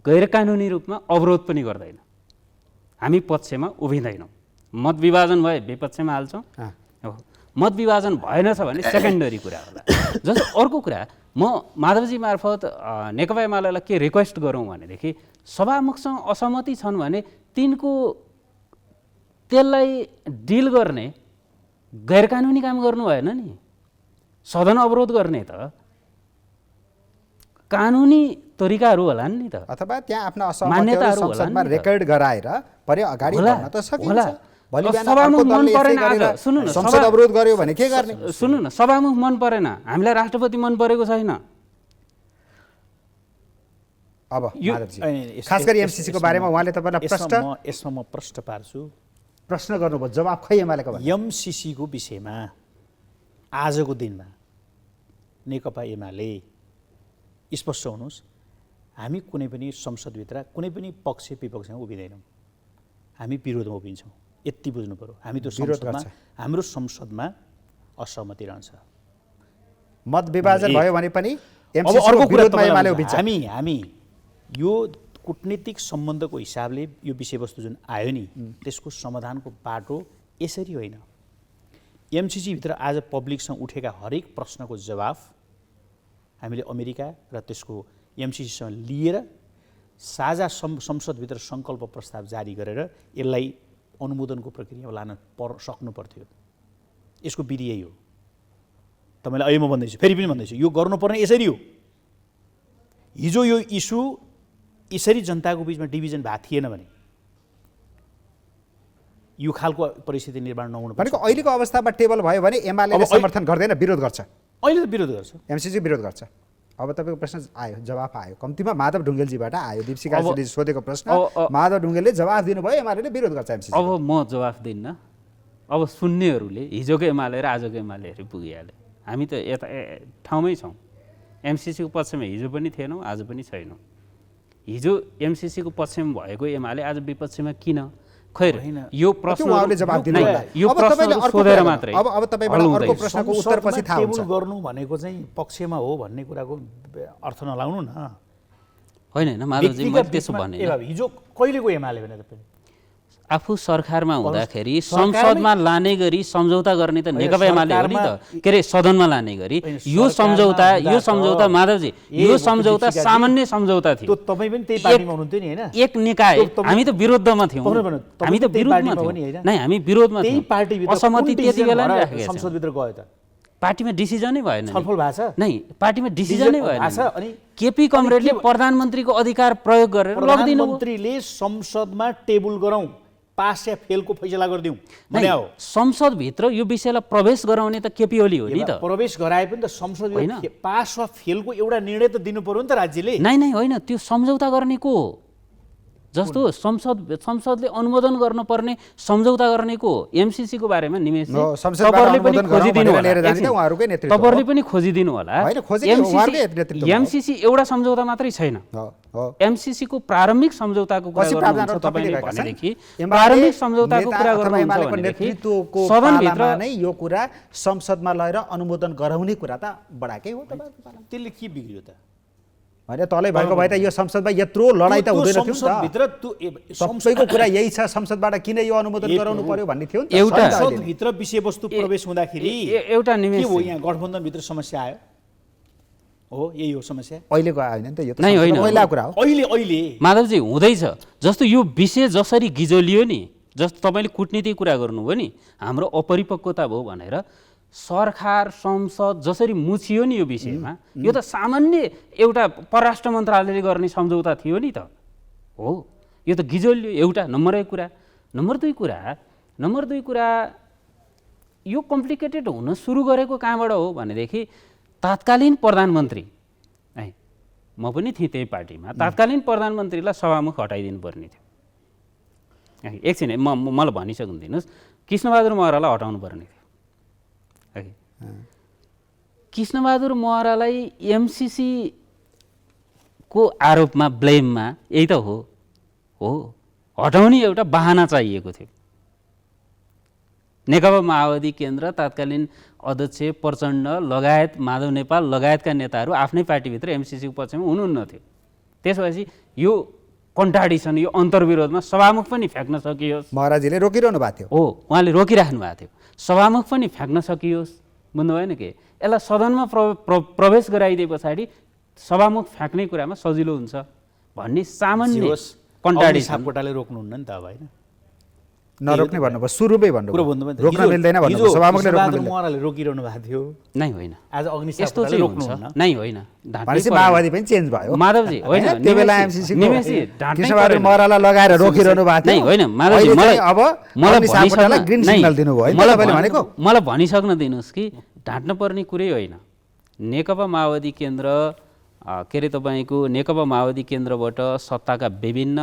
गैर कानुनी रूपमा अवरोध पनि गर्दैन हामी पक्षमा उभिँदैनौँ मत विभाजन भए विपक्षमा हाल्छौँ मत विभाजन भएन छ भने सेकेन्डरी कुरा होला जस्तो अर्को कुरा म माधवजी मार्फत नेकपा एमालेलाई के रिक्वेस्ट गरौँ भनेदेखि सभामुखसँग असहमति छन् भने तिनको त्यसलाई डिल गर्ने गैर कानुनी काम गर्नु भएन नि सदन अवरोध गर्ने त कानुनी तरिकाहरू होला नि त अथवा त्यहाँ आफ्ना असहमतिहरू संसदमा रेकर्ड गराएर परे अगाडि बढ्न त सकिन्छ भोलि बिहान अर्को दलले यसै गरेर संसद अवरोध गर्यो भने के गर्ने सुन्नु न सभामुख मन परेन हामीलाई राष्ट्रपति मन परेको छैन अब माधवजी खास गरी एमसीसी को बारेमा उहाँले तपाईलाई यसमा म प्रश्न पार्छु प्रश्न गर्नुभयो जवाफ खै एमालेको भन्नु एमसीसी को विषयमा आजको दिनमा नेकपा एमाले स्पष्ट हुनुहोस् हामी कुनै पनि संसदभित्र कुनै पनि पक्ष विपक्षमा उभिँदैनौँ हामी विरोधमा उभिन्छौँ यति बुझ्नु पर्यो हामी त्यो संसदमा हाम्रो संसदमा असहमति रहन्छ मत विभाजन भयो भने पनि एमसीसी को विरोधमा एमाले उभिन्छ हामी यो कूटनीतिक सम्बन्धको हिसाबले यो विषयवस्तु जुन आयो नि त्यसको समाधानको बाटो यसरी होइन एमसीसी भित्र आज पब्लिकसँग उठेका हरेक प्रश्नको जवाफ हामीले अमेरिका र त्यसको एमसीसीसँग लिएर साझा संसदभित्र सङ्कल्प प्रस्ताव जारी गरेर यसलाई अनुमोदनको प्रक्रियामा लान सक्नु पर्थ्यो यसको विधि यही हो तपाईँलाई अहिले म भन्दैछु फेरि पनि भन्दैछु यो गर्नुपर्ने यसरी हो हिजो यो इस्यु यसरी जनताको बिचमा डिभिजन भएको थिएन भने यो खालको परिस्थिति निर्माण नहुनु भनेको अहिलेको अवस्थामा टेबल भयो भने एमाले समर्थन गर्दैन विरोध गर्छ अहिले त विरोध गर्छ एमसीसी विरोध गर्छ अब तपाईँको प्रश्न आयो जवाफ आयो कम्तीमा माधव ढुङ्गेलजीबाट आयो दीप्सी काजीले सोधेको प्रश्न माधव ढुङ्गेलले जवाफ दिनुभयो एमाले विरोध गर्छ एमसीसी अब म जवाफ दिन्न अब सुन्नेहरूले हिजोको एमाले र आजको एमालेहरू पुगिहाले हामी त यता ठाउँमै छौँ एमसीसीको पक्षमा हिजो पनि थिएनौँ आज पनि छैनौँ हिजो एमसीसीको पक्षमा भएको एमाले आज विपक्षमा किन खैर यो प्रश्न जवाफ दिनु होला यो प्रश्न सोधेर मात्रै अब तपाईबाट अर्को प्रश्नको उत्तर पछि थाहा हुन्छ टेबल गर्नु भनेको चाहिँ पक्षमा हो भन्ने कुराको अर्थ नलाउनु न होइन हैन माधवजी मैले त्यसो भने हिजो कहिलेको एमाले भने तपाईँ आफू सरकारमा हुँदाखेरि संसदमा लाने गरी सम्झौता गर्ने त नेकपा एमाले हो नि त के रे सदनमा लाने गरी यो सम्झौता माधवजी यो सम्झौता सामान्य सम्झौता थियो तपाईँ पनि त्यही पार्टीमा हुनुहुन्थ्यो नि हैन एक निकाय हामी त विरोधमा थियौँ हामी त विरोधमा थियौँ नै हामी विरोधमा त्यही पार्टीभित्र असहमति त्यति बेला नै राखेको छ संसदभित्र गयो त पार्टीमा डिसिजनै भएन छलफल भएको छ नै पार्टीमा डिसिजनै भएन अनि केपी कमरेडले प्रधानमन्त्रीको अधिकार प्रयोग गरेर लगिदिनु मन्त्रीले संसदमा टेबल गरौँ पास या फेलको फैसला गरिदिउँ भने हो संसदभित्र यो विषयलाई प्रवेश गराउने त केपी ओली हो नि त प्रवेश गराए पनि त संसदभित्र पास वा फेलको एउटा निर्णय त दिनु पर्यो नि त राज्यले नै होइन त्यो सम्झौता गर्ने को हो जस्तो संसदले अनुमोदन गर्न पर्ने सम्झौता गर्ने को हो एमसीसी को बारेमा निमेश तपाईहरुले पनि खोजिदिनु होला एमसीसी एउटा सम्झौता मात्रै छैन एमसीसी को प्रारम्भिक सम्झौताको कुरा गर्नुहुन्छ तपाईले भनेदेखि प्रारम्भिक सम्झौताको कुरा गर्नुहुन्छ भनेदेखि सदनभित्र नै यो कुरा संसदमा लगेर अनुमोदन गराउने कुरा त बडाकै हो तपाईको पालामा त्यसले के बिग्रियो त हैन तलै भएको भए त यो संसदमा यत्रो लडाई त हुँदैन थियो संसदभित्र सबैको कुरा यही छ संसदबाट किन यो अनुमोदन गराउनु पर्यो भन्ने थियो नि एउटा संसदभित्र विषयवस्तु प्रवेश हुँदाखेरि एउटा निमेष के हो यहाँ गठबन्धनभित्र समस्या आयो हो यही हो समस्या अहिलेको आयो नि त यो त पहिलाको कुरा हो अहिले माधवजी हुँदैछ जस्तो यो विषय जसरी गिजोलियो नि जस्तो तपाईले कूटनीतिक कुरा गर्नुभयो नि हाम्रो अपरिपक्वता भयो भनेर सरकार संसद जसरी मुछियो नि यो विषयमा यो त सामान्य एउटा परराष्ट्र मन्त्रालयले गर्ने सम्झौता थियो नि त हो यो त गिजोलियो एउटा नम्बर 1 कुरा नम्बर 2 कुरा यो कम्प्लिकेटेड हुन सुरु गरेको कहाँबाट हो भनेदेखि तत्कालीन प्रधानमन्त्री है म पनि थिएँ त्यही पार्टीमा तत्कालीन प्रधानमन्त्रीलाई सभामुख हटाइदिनु पर्ने थियो। एकछिन मलाई भनिसक्नु दिनुहोस्, कृष्णबहादुर महरालाई हटाउनु पर्ने थियो। कृष्णबहादुर महरालाई एमसिसी को आरोपमा ब्लेममा यही त हो हटाउने एउटा बहाना चाहिएको थियो। नेकपा माओवादी केन्द्र तत्कालीन अध्यक्ष प्रचण्ड लगायत माधव नेपाल लगायतका नेताहरू आफ्नै पार्टीभित्र एमसिसीको पक्षमा हुनुहुन्न थियो। त्यसपछि यो कन्ट्राडिक्सन, यो अन्तर्विरोधमा सभामुख पनि फ्याँक्न सकियोस्। महाराजीले रोकिरहनु भएको थियो। हो, उहाँले रोकिराख्नु भएको थियो। सभामुख पनि फ्याँक्न सकियोस्, बुझ्नु भएन के? यसलाई सदनमा प्रवेश गराइदिए पछाडि सभामुख फ्याँक्ने कुरामा सजिलो हुन्छ भन्ने सामान्य कन्ट्राडिक्सन। सापकोटाले रोक्नुहुन्न नि त अब, होइन? नरोक्ने भन्नुभयो, सुरुमै भन्नुभयो, पुरो भन्नुभयो। रोक्न मिल्दैन भन्नुभयो, सभामुखले रोक्न मिल्दैन। उहाँले रोकिरहनु भएको थियो। नै होइन, आज अग्नि यस्तो सापकोटाले चाहिँ रोक्नुहुन्न। हुन्छ। नै होइन, भनेपछि माओवादी पनि चेन्ज भयो। माधवजी होइन, त्यो बेला एमसिसी निमेषजी ढाँट्नै कृष्णबहादुर परेन। महरालाई लगाएर रोकिरहनु भएको थियो। नै होइन, माधवजी अहिले मलाई चाहिँ अब मलाई सापकोटालाई ग्रिन सिग्नल दिनुभयो है तपाईँले भनेको। मलाई भनिसक्न दिनुहोस् कि ढाँट्न पर्ने कुरै होइन। नेकपा माओवादी केन्द्र के अरे तपाईँको नेकपा माओवादी केन्द्रबाट सत्ताका विभिन्न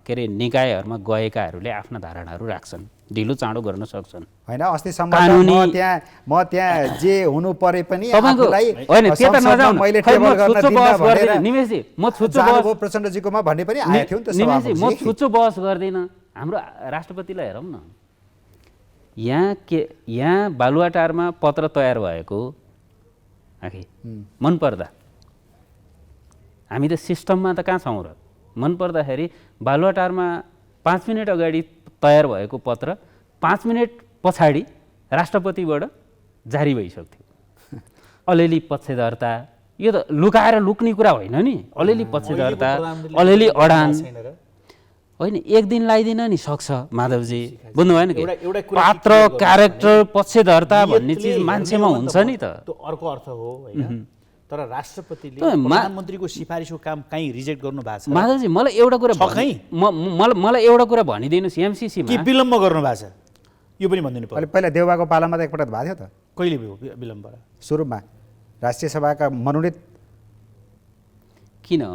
के अरे निकायहरूमा गएकाहरूले आफ्ना धारणाहरू राख्छन्, ढिलो चाँडो गर्न सक्छन्। होइन, अस्तिसम्म म त्यहाँ जे हुनु परे पनि आफूलाई होइन त्यता नजाउँ, मैले टेबल गर्न दिन्न भनेर निमेषजी म छुच्चो जानुभयो प्रचण्डजीकोमा भन्ने पनि आएको थियो नि त निमेषजी, म सभामुखजी। छुच्चो बहस गर्दिनँ। हाम्रो राष्ट्रपतिलाई हेरौँ न, यहाँ बालुवाटारमा पत्र तयार भएको मन पर्दा हामी त सिस्टममा त कहाँ छौँ र? मन पर्दाखेरि बालुवाटारमा 5 मिनट अगाडि तयार भएको पत्र 5 मिनट पछाडि राष्ट्रपतिबाट जारी भइसक्थ्यो। अलिअलि पक्षधरता, यो त लुकाएर लुक्ने कुरा होइन नि। अलिअलि पक्षधरता, अलिअलि अडान होइन, एक दिन लगाइदिन नि सक्छ माधवजी, बुझ्नु भएन कि? पात्र, क्यारेक्टर, पक्षधरता भन्ने चिज मान्छेमा हुन्छ नि त। त्यो अर्को अर्थ हो, होइन? तर राष्ट्रपतिले प्रधानमन्त्रीको सिफारिसको काम कहीँ रिजेक्ट गर्नु भएको छ? माधवजी मलाई एउटा कुरा मलाई एउटा कुरा भनिदिनुहोस्, एमसिसीमा के विलम्ब गर्नु भएको छ यो पनि भनिदिनु पर्यो। अहिले पहिला देउबाको पालामा त एकपल्ट भएको थियो त। कहिले भयो विलम्ब? सुरुमा राष्ट्रिय सभाका मनोनित किन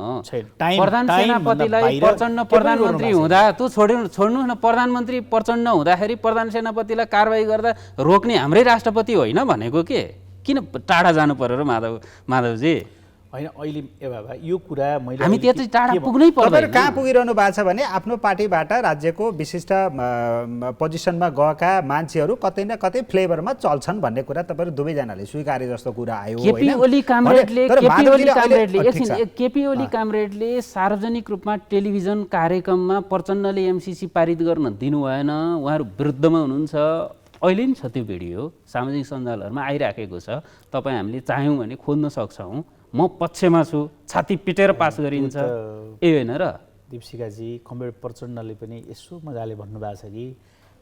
टाइम प्रधान सेनापतिलाई प्रचण्ड प्रधानमन्त्री हुँदा त्यो छोड्नुहोस् न, प्रधानमन्त्री प्रचण्ड हुँदाखेरि प्रधान सेनापतिलाई कारवाही गर्दा रोक्ने हाम्रै राष्ट्रपति होइन भनेको के? किन टाढा जानु पर्यो र माधवजी? होइन, अहिले ए बाबा यो कुरा मैले हामी त्यति टाढा पुग्नै पर्दैन। तपाईँहरू कहाँ पुगिरहनु भएको छ भने आफ्नो पार्टीबाट राज्यको विशिष्ट पोजिसनमा गएका मान्छेहरू कतै न कतै फ्लेभरमा चल्छन् भन्ने कुरा तपाईँहरू दुवैजनाले स्वीकारे जस्तो कुरा आयो। केपी ओली कामरेडले सार्वजनिक रूपमा टेलिभिजन कार्यक्रममा प्रचण्डले एमसिसी पारित गर्न दिनु भएन, उहाँहरू विरुद्धमा हुनुहुन्छ। अहिले पनि छ त्यो भिडियो सामाजिक सञ्जालहरूमा आइराखेको छ, तपाईँ हामीले चाह्यौँ भने खोज्न सक्छौँ। म पक्षमा छु, छाती पिटेर पास गरिन्छ, ए होइन र? दीपशिखाजी, कमरेड प्रचण्डले पनि यसो मजाले भन्नुभएको छ कि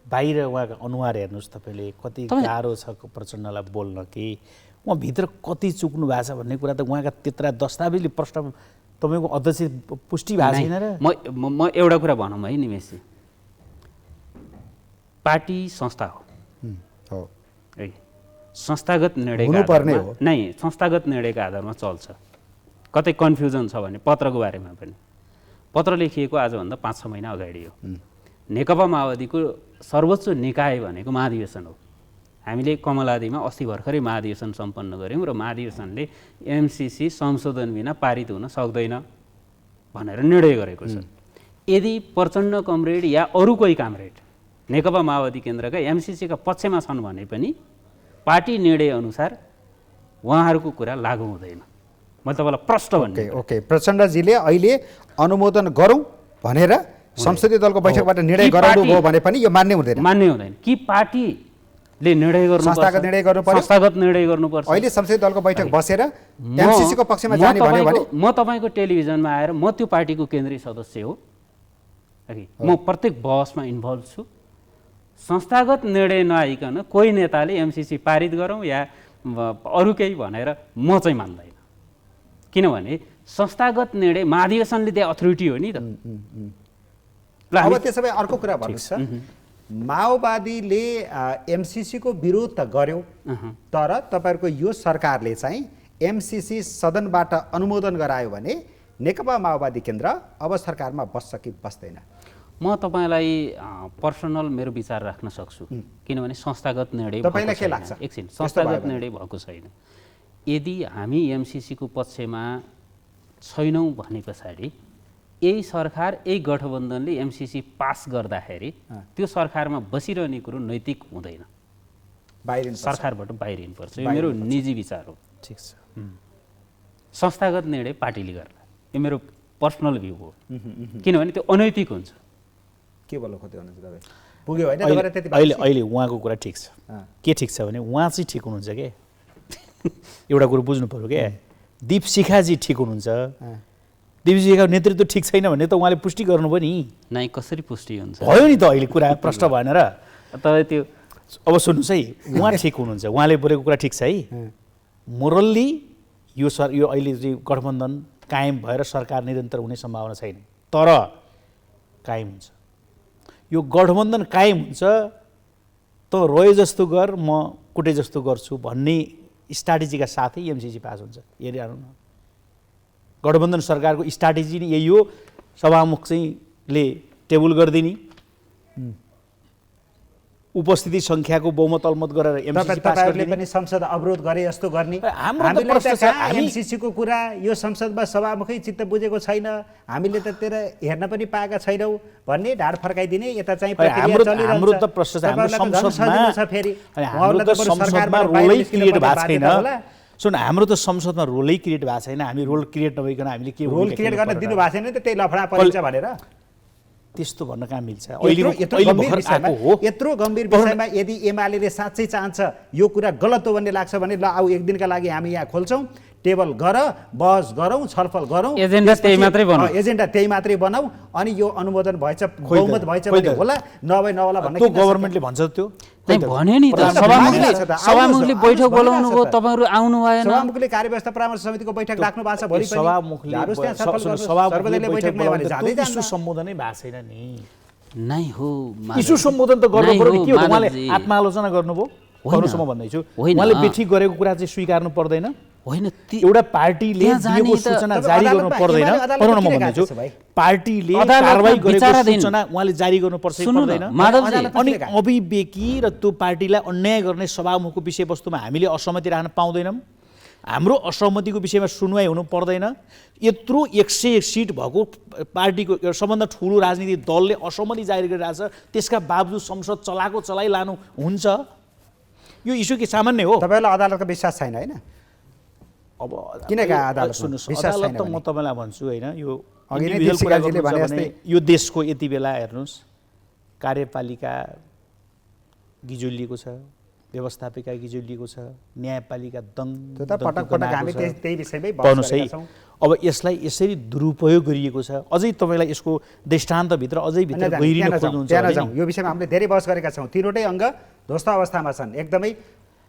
बाहिर उहाँको अनुहार हेर्नुहोस् तपाईँले, कति गाह्रो छ प्रचण्डलाई बोल्न कि उहाँ भित्र कति चुक्नु भएको छ भन्ने कुरा त उहाँका त्यत्रा दस्तावेजले प्रश्न तपाईँको अध्यक्ष पुष्टि भएको छैन र? म एउटा कुरा भनौँ है निमेशजी, पार्टी संस्था हो, संस्थागत निर्णयको नै संस्थागत निर्णयको आधारमा चल्छ। कतै कन्फ्युजन छ भने पत्रको बारेमा पनि, पत्र लेखिएको आजभन्दा 5-6 महिना अगाडि हो। नेकपा माओवादीको सर्वोच्च निकाय भनेको महाधिवेशन हो। हामीले कमलादीमा अस्ति भर्खरै महाधिवेशन सम्पन्न गऱ्यौँ र महाधिवेशनले एमसिसी संशोधन बिना पारित हुन सक्दैन भनेर निर्णय गरेको छ। यदि प्रचण्ड कमरेड या अरू कोही कामरेड नेकपा माओवादी केन्द्रका एमसिसीका पक्षमा छन् भने पनि पार्टी निर्णय अनुसार उहाँहरूको कुरा लागू हुँदैन। म तपाईँलाई प्रश्न भन्ने ओके प्रचण्डजीले अहिले अनुमोदन गरौँ भनेर संसदीय दलको बैठकबाट निर्णय गराउनु भयो भने पनि यो मान्य हुँदैन कि पार्टीले निर्णय गर्नु संस्थागत निर्णय गर्नु पर्छ, संस्थागत निर्णय गर्नुपर्छ। अहिले संसदीय दलको बैठक बसेर एमसिसीको पक्षमा जाने भन्यो भने म तपाईँको टेलिभिजनमा आएर म त्यो पार्टीको केन्द्रीय सदस्य हो, म प्रत्येक बहसमा इन्भल्भ छु। संस्थागत निर्णय नआइकन कोही नेताले एमसिसी पारित गरौँ या अरू केही भनेर म चाहिँ मान्दैन। किनभने संस्थागत निर्णय महाधिवेशनले दिए अथोरिटी हो नि त। अब त्यसो भए अर्को कुरा भन्नुहोस् त, माओवादीले एमसिसीको विरोध त गर्यो, तर तपाईँहरूको यो सरकारले चाहिँ एमसीसी सदनबाट अनुमोदन गरायो भने नेकपा माओवादी केन्द्र अब सरकारमा बस्छ कि बस्दैन? म तपाईँलाई पर्सनल मेरो विचार राख्न सक्छु, किनभने संस्थागत निर्णय तपाईँलाई के लाग्छ? एकछिन, संस्थागत निर्णय भएको छैन। यदि हामी एमसीसीको पक्षमा छैनौँ भने पछाडि यही सरकार, यही गठबन्धनले एमसीसी पास गर्दाखेरि त्यो सरकारमा बसिरहने कुरो नैतिक हुँदैन, सरकारबाट बाहिरिनुपर्छ। यो मेरो निजी विचार हो। ठिक छ। संस्थागत निर्णय पार्टीले गर्ला, यो मेरो पर्सनल भ्यू हो, किनभने त्यो अनैतिक हुन्छ। के बोल्नु खोज्दै हुनुहुन्छ तपाईँ? पुग्यो होइन? अहिले उहाँको कुरा ठिक छ। के ठिक छ भने उहाँ चाहिँ ठिक हुनुहुन्छ के एउटा कुरो बुझ्नु पऱ्यो क्या, दीपशिखाजी ठिक हुनुहुन्छ। दीपशिखाको नेतृत्व ठिक छैन भने त उहाँले पुष्टि गर्नुभयो नि। नै कसरी पुष्टि हुन्छ? भयो नि त अहिले कुरा प्रश्न भएन र। तपाईँ त्यो अब सुन्नुहोस् है, उहाँ ठिक हुनुहुन्छ, उहाँले बोलेको कुरा ठिक छ है। मोरल्ली यो अहिले चाहिँ गठबन्धन कायम भएर सरकार निरन्तर हुने सम्भावना छैन, तर कायम हुन्छ। यो गठबन्धन कायम हुन्छ त रोए जस्तो गर म कुटे जस्तो गर्छु भन्ने स्ट्राटेजीका साथै एमसीसी पास हुन्छ। हेरिहाल्नु न, गठबन्धन सरकारको स्ट्राटेजी नै यही हो। सभामुख चाहिँ ले टेबल गरिदिने, उपस्थिति संख्याको बहुमत अलमत गरेर एमसीसी पास गरिदिने, पनि संसद अवरोध गरे जस्तो गर्ने। एमसीसीको कुरा यो संसदमा सभामुखै चित्त बुझेको छैन, हामीले त तेरा हेर्न पनि पाएका छैनौँ भन्ने ढाड फर्काइदिने। यता चाहिँ हाम्रो त प्रश्न छ, हाम्रो संसदमा रोलै क्रिएट भएको छैन। सुन, हाम्रो त संसदमा रोलै क्रिएट भएको छैन। हामी रोल क्रिएट नभइकन हामीले के रोल क्रिएट गर्न दिनु भएको छैन त त्यही लफडा परिन्छ भनेर त्यस्तो भन्न कहाँ मिल्छ? यत्रो गम्भीर विषयमा यदि एमाले साँच्चै चाहन्छ यो कुरा गलत हो भन्ने लाग्छ भने ल आऊ एक दिनका लागि हामी यहाँ खोल्छौँ, टेबल गर, बहस गरौँ, छलफल गरौँ, एजेन्डा त्यही मात्रै बनाऊ, एजेन्डा त्यही मात्रै बनाऊ, अनि यो अनुमोदन भएछ, बहुमत भएछ भने होला, नभए नहोला भन्ने त्यो गभर्नमेन्टले भन्छ। त्यो भन्यो नि त, सभामुखले बैठक बोलाउनु भयो, तपाईँहरू आउनु भएन। सभामुखले कार्यव्यवस्था परामर्श समितिको बैठक राख्नु भएको छ, भोलि इस्यु सम्बोधनै भएको छैन नि। नै हो इस्यु सम्बोधन त गर्नु पर्यो नि। के हो, उहाँले आत्मालोचना गर्नुभयो गर्नुसम्म भन्दैछु। उहाँले बेठिक गरेको कुरा चाहिँ स्वीकार्नु पर्दैन होइन? एउटा पार्टीले दिएको सूचना जारी गर्नु पर्दैन। पढ्नु म भन्दैछु, पार्टीले कारबाही गरेको सूचना उहाँले जारी गर्नुपर्छ पर्दैन? अनि अभिवेकी र त्यो पार्टीलाई अन्याय गर्ने सभामुखको विषयवस्तुमा हामीले असहमति राख्न पाउँदैनौँ। हाम्रो असहमतिको विषयमा सुनवाई हुनु पर्दैन। यत्रो 101 सिट भएको पार्टीको सबभन्दा ठुलो राजनीतिक दलले असहमति जारी गरिरहेछ, त्यसका बावजुद संसद चलाएको चलाइलानु हुन्छ। यो इस्यु के सामान्य हो? तपाईँलाई अदालतको विश्वास छैन होइन? अब किन अदालत? सुन्नुहोस्, अदालत त म तपाईँलाई भन्छु होइन, यो अघि यो देशको यति बेला हेर्नुहोस्, कार्यपालिका गिजोलिएको छ, व्यवस्थापिका गिजोलिएको छ, न्यायपालिका पटक है। अब यसलाई यसरी दुरुपयोग गरिएको छ। अझै तपाईँलाई यसको दृष्टान्तभित्र अझै भित्र गहिरिन खोज्नुहुन्छ? यो विषयमा हामीले धेरै बहस गरेका छौँ। तीनवटै अङ्ग ध्वस्त अवस्थामा छन्, एकदमै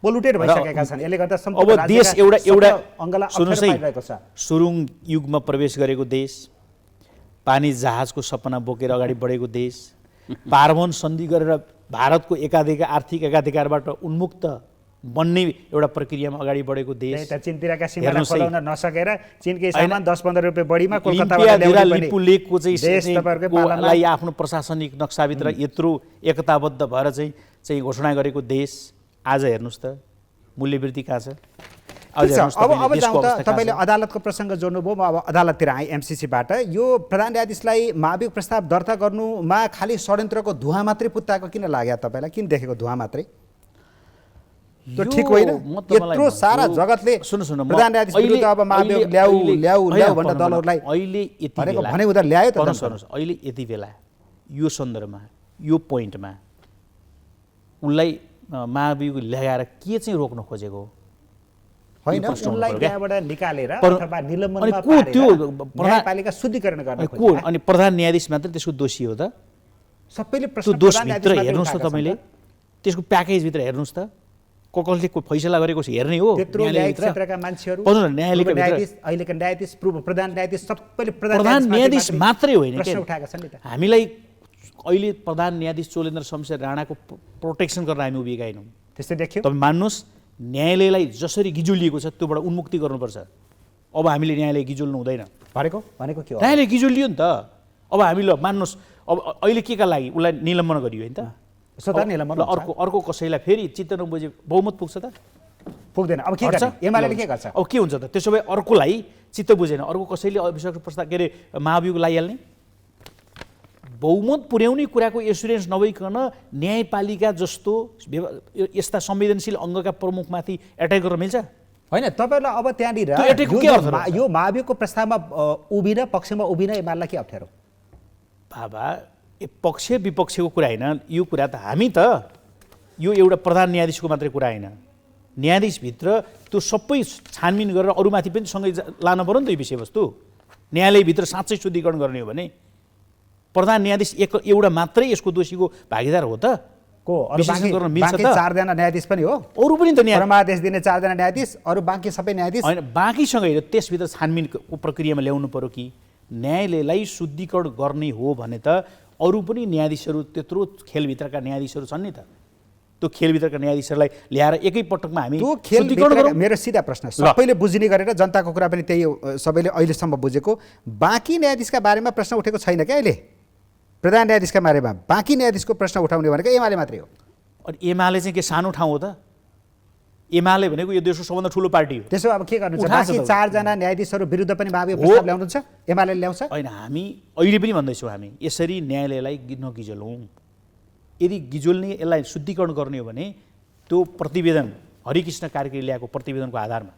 पोल्युटेड भइसकेका छन्। यसले गर्दा अब देश एउटा अङ्गलाई सुन्नुहोस् है, सुरुङ युगमा प्रवेश गरेको देश, पानी जहाजको सपना बोकेर अगाडि बढेको देश, पार्वन सन्धि गरेर भारतको आर्थिक एकाधिकारबाट उन्मुक्त बन्ने एउटा प्रक्रियामा अगाडि बढेको देश, चीनतिरका सीमा खोलाउन नसकेर चीनकै सामान 10-15 रुपियाँ बढीमा कोलकाताबाट ल्याउने लिपु लेकको चाहिँ आफ्नो प्रशासनिक नक्साभित्र यत्रो एकताबद्ध भएर चाहिँ घोषणा गरेको देश आज हेर्नुहोस् त मूल्यवृद्धि कहाँ छ। अब जाउँ त, तपाईँले अदालतको प्रसङ्ग जोड्नुभयो। म अब अदालततिर आएँ एमसीसीबाट। यो प्रधान न्यायाधीशलाई महाभियोग प्रस्ताव दर्ता गर्नुमा खालि षड्यन्त्रको धुवा मात्रै पुत्ताएको किन लाग्यो तपाईँलाई? किन देखेको धुवा मात्रै? त्यो ठिक होइन। यत्रो सारा जगतले प्रधान न्यायाधीश विरुद्ध अब महाभियोग ल्याऊ भनेर दलहरूलाई अहिले यति भने उनीहरू ल्यायो त। अहिले यति बेला यो सन्दर्भमा यो पोइन्टमा उनलाई महाभियोग ल्याएर के चाहिँ रोक्न खोजेको होइन? उनलाई त्यहाँबाट निकालेर अथवा निलम्बनमा पारेर न्यायपालिका शुद्धिकरण गर्ने को? अनि प्रधान न्यायाधीश मात्र त्यसको दोषी हो त? सबैले त्यो दोषभित्र हेर्नुहोस् त, तपाईँले त्यसको प्याकेजभित्र हेर्नुहोस् त, कसले फैसला गरेको छ हेर्ने हो। त्यत्रो न्यायिक क्षेत्रका मान्छेहरू, अहिलेका न्यायाधीश, पूर्व प्रधान न्यायाधीश, सबैले प्रधान न्यायाधीश मात्रै होइन प्रश्न उठाएका छन् नि त। हामीलाई अहिले प्रधान न्यायाधीश चोलेन्द्र शमशेर राणाको प्रोटेक्सन गरेर हामी उभिएका होइनौँ। त्यस्तै देखियो। तपाईँ मान्नुहोस्, न्यायालयलाई जसरी गिजोलिएको छ त्योबाट उन्मुक्ति गर्नुपर्छ। अब हामीले न्यायालय गिजोल्नु हुँदैन। भनेको के हो? न्यायालय गिजोलियो नि त। अब हामी ल मान्नुहोस् अब अहिले के का लागि उसलाई निलम्बन गरियो होइन त? निलम्बन अर्को कसैलाई फेरि चित्त नबुझे बहुमत पुग्छ त? पुग्दैन। अब के गर्छ? एमाले के गर्छ? अब के हुन्छ त? त्यसो भए अर्कोलाई चित्त बुझेन अर्को कसैले अविश्वासको प्रस्ताव के अरे महाभियोग लगाइहाल्ने? बहुमत पुर्याउने कुराको एसुरेन्स नभइकन न्यायपालिका जस्तो यस्ता संवेदनशील अङ्गका प्रमुखमाथि एट्याक गर्न मिल्छ? होइन, तपाईँलाई अब त्यहाँनिर यो महाभियोगको प्रस्तावमा उभिन पक्षमा उभिन एमालेलाई के अप्ठ्यारो? बाबा पक्ष विपक्षको कुरा होइन यो कुरा त हामी त यो एउटा प्रधान न्यायाधीशको मात्रै कुरा होइन। न्यायाधीशभित्र त्यो सबै छानबिन गरेर अरूमाथि पनि सँगै लान पर्यो नि त यो विषयवस्तु। न्यायालयभित्र साँच्चै शुद्धिकरण गर्ने हो भने प्रधान न्यायाधीश एउटा मात्रै यसको दोषीको भागीदार हो त? गर्न मिल्छ त? 4 जना न्यायाधीश पनि हो, अरू पनि त परमादेश दिने 4 जना न्यायाधीश, अरू बाँकी सबै न्यायाधीश होइन। बाँकीसँग त्यसभित्र छानबिनको प्रक्रियामा ल्याउनु पर्यो कि न्यायालयलाई शुद्धिकरण गर्ने हो भने त अरू पनि न्यायाधीशहरू त्यत्रो खेलभित्रका न्यायाधीशहरू छन् नि त। त्यो खेलभित्रका न्यायाधीशहरूलाई ल्याएर एकैपटकमा हामी शुद्धिकरण गरौँ। मेरो सिधा प्रश्न, सबैले बुझिने गरेर जनताको कुरा पनि त्यही सबैले अहिलेसम्म बुझेको, बाँकी न्यायाधीशका बारेमा प्रश्न उठेको छैन क्या अहिले? प्रधान न्यायाधीशका बारेमा बाँकी न्यायाधीशको प्रश्न उठाउने भनेको एमाले मात्रै हो। अनि एमाले चाहिँ के सानो ठाउँ हो त? एमाले भनेको यो देशको सबभन्दा ठुलो पार्टी हो। त्यसो अब के गर्नु छ? बाँकी 4 जना न्यायाधीशहरू विरुद्ध पनि महाभियोग प्रस्ताव ल्याउनुहुन्छ? एमाले ल्याउँछ? होइन, हामी अहिले पनि भन्दैछौँ हामी यसरी न्यायालयलाई नगिजोलौँ। यदि गिजोल्ने यसलाई शुद्धिकरण गर्ने हो भने त्यो प्रतिवेदन हरिकृष्ण कार्कीले ल्याएको प्रतिवेदनको आधारमा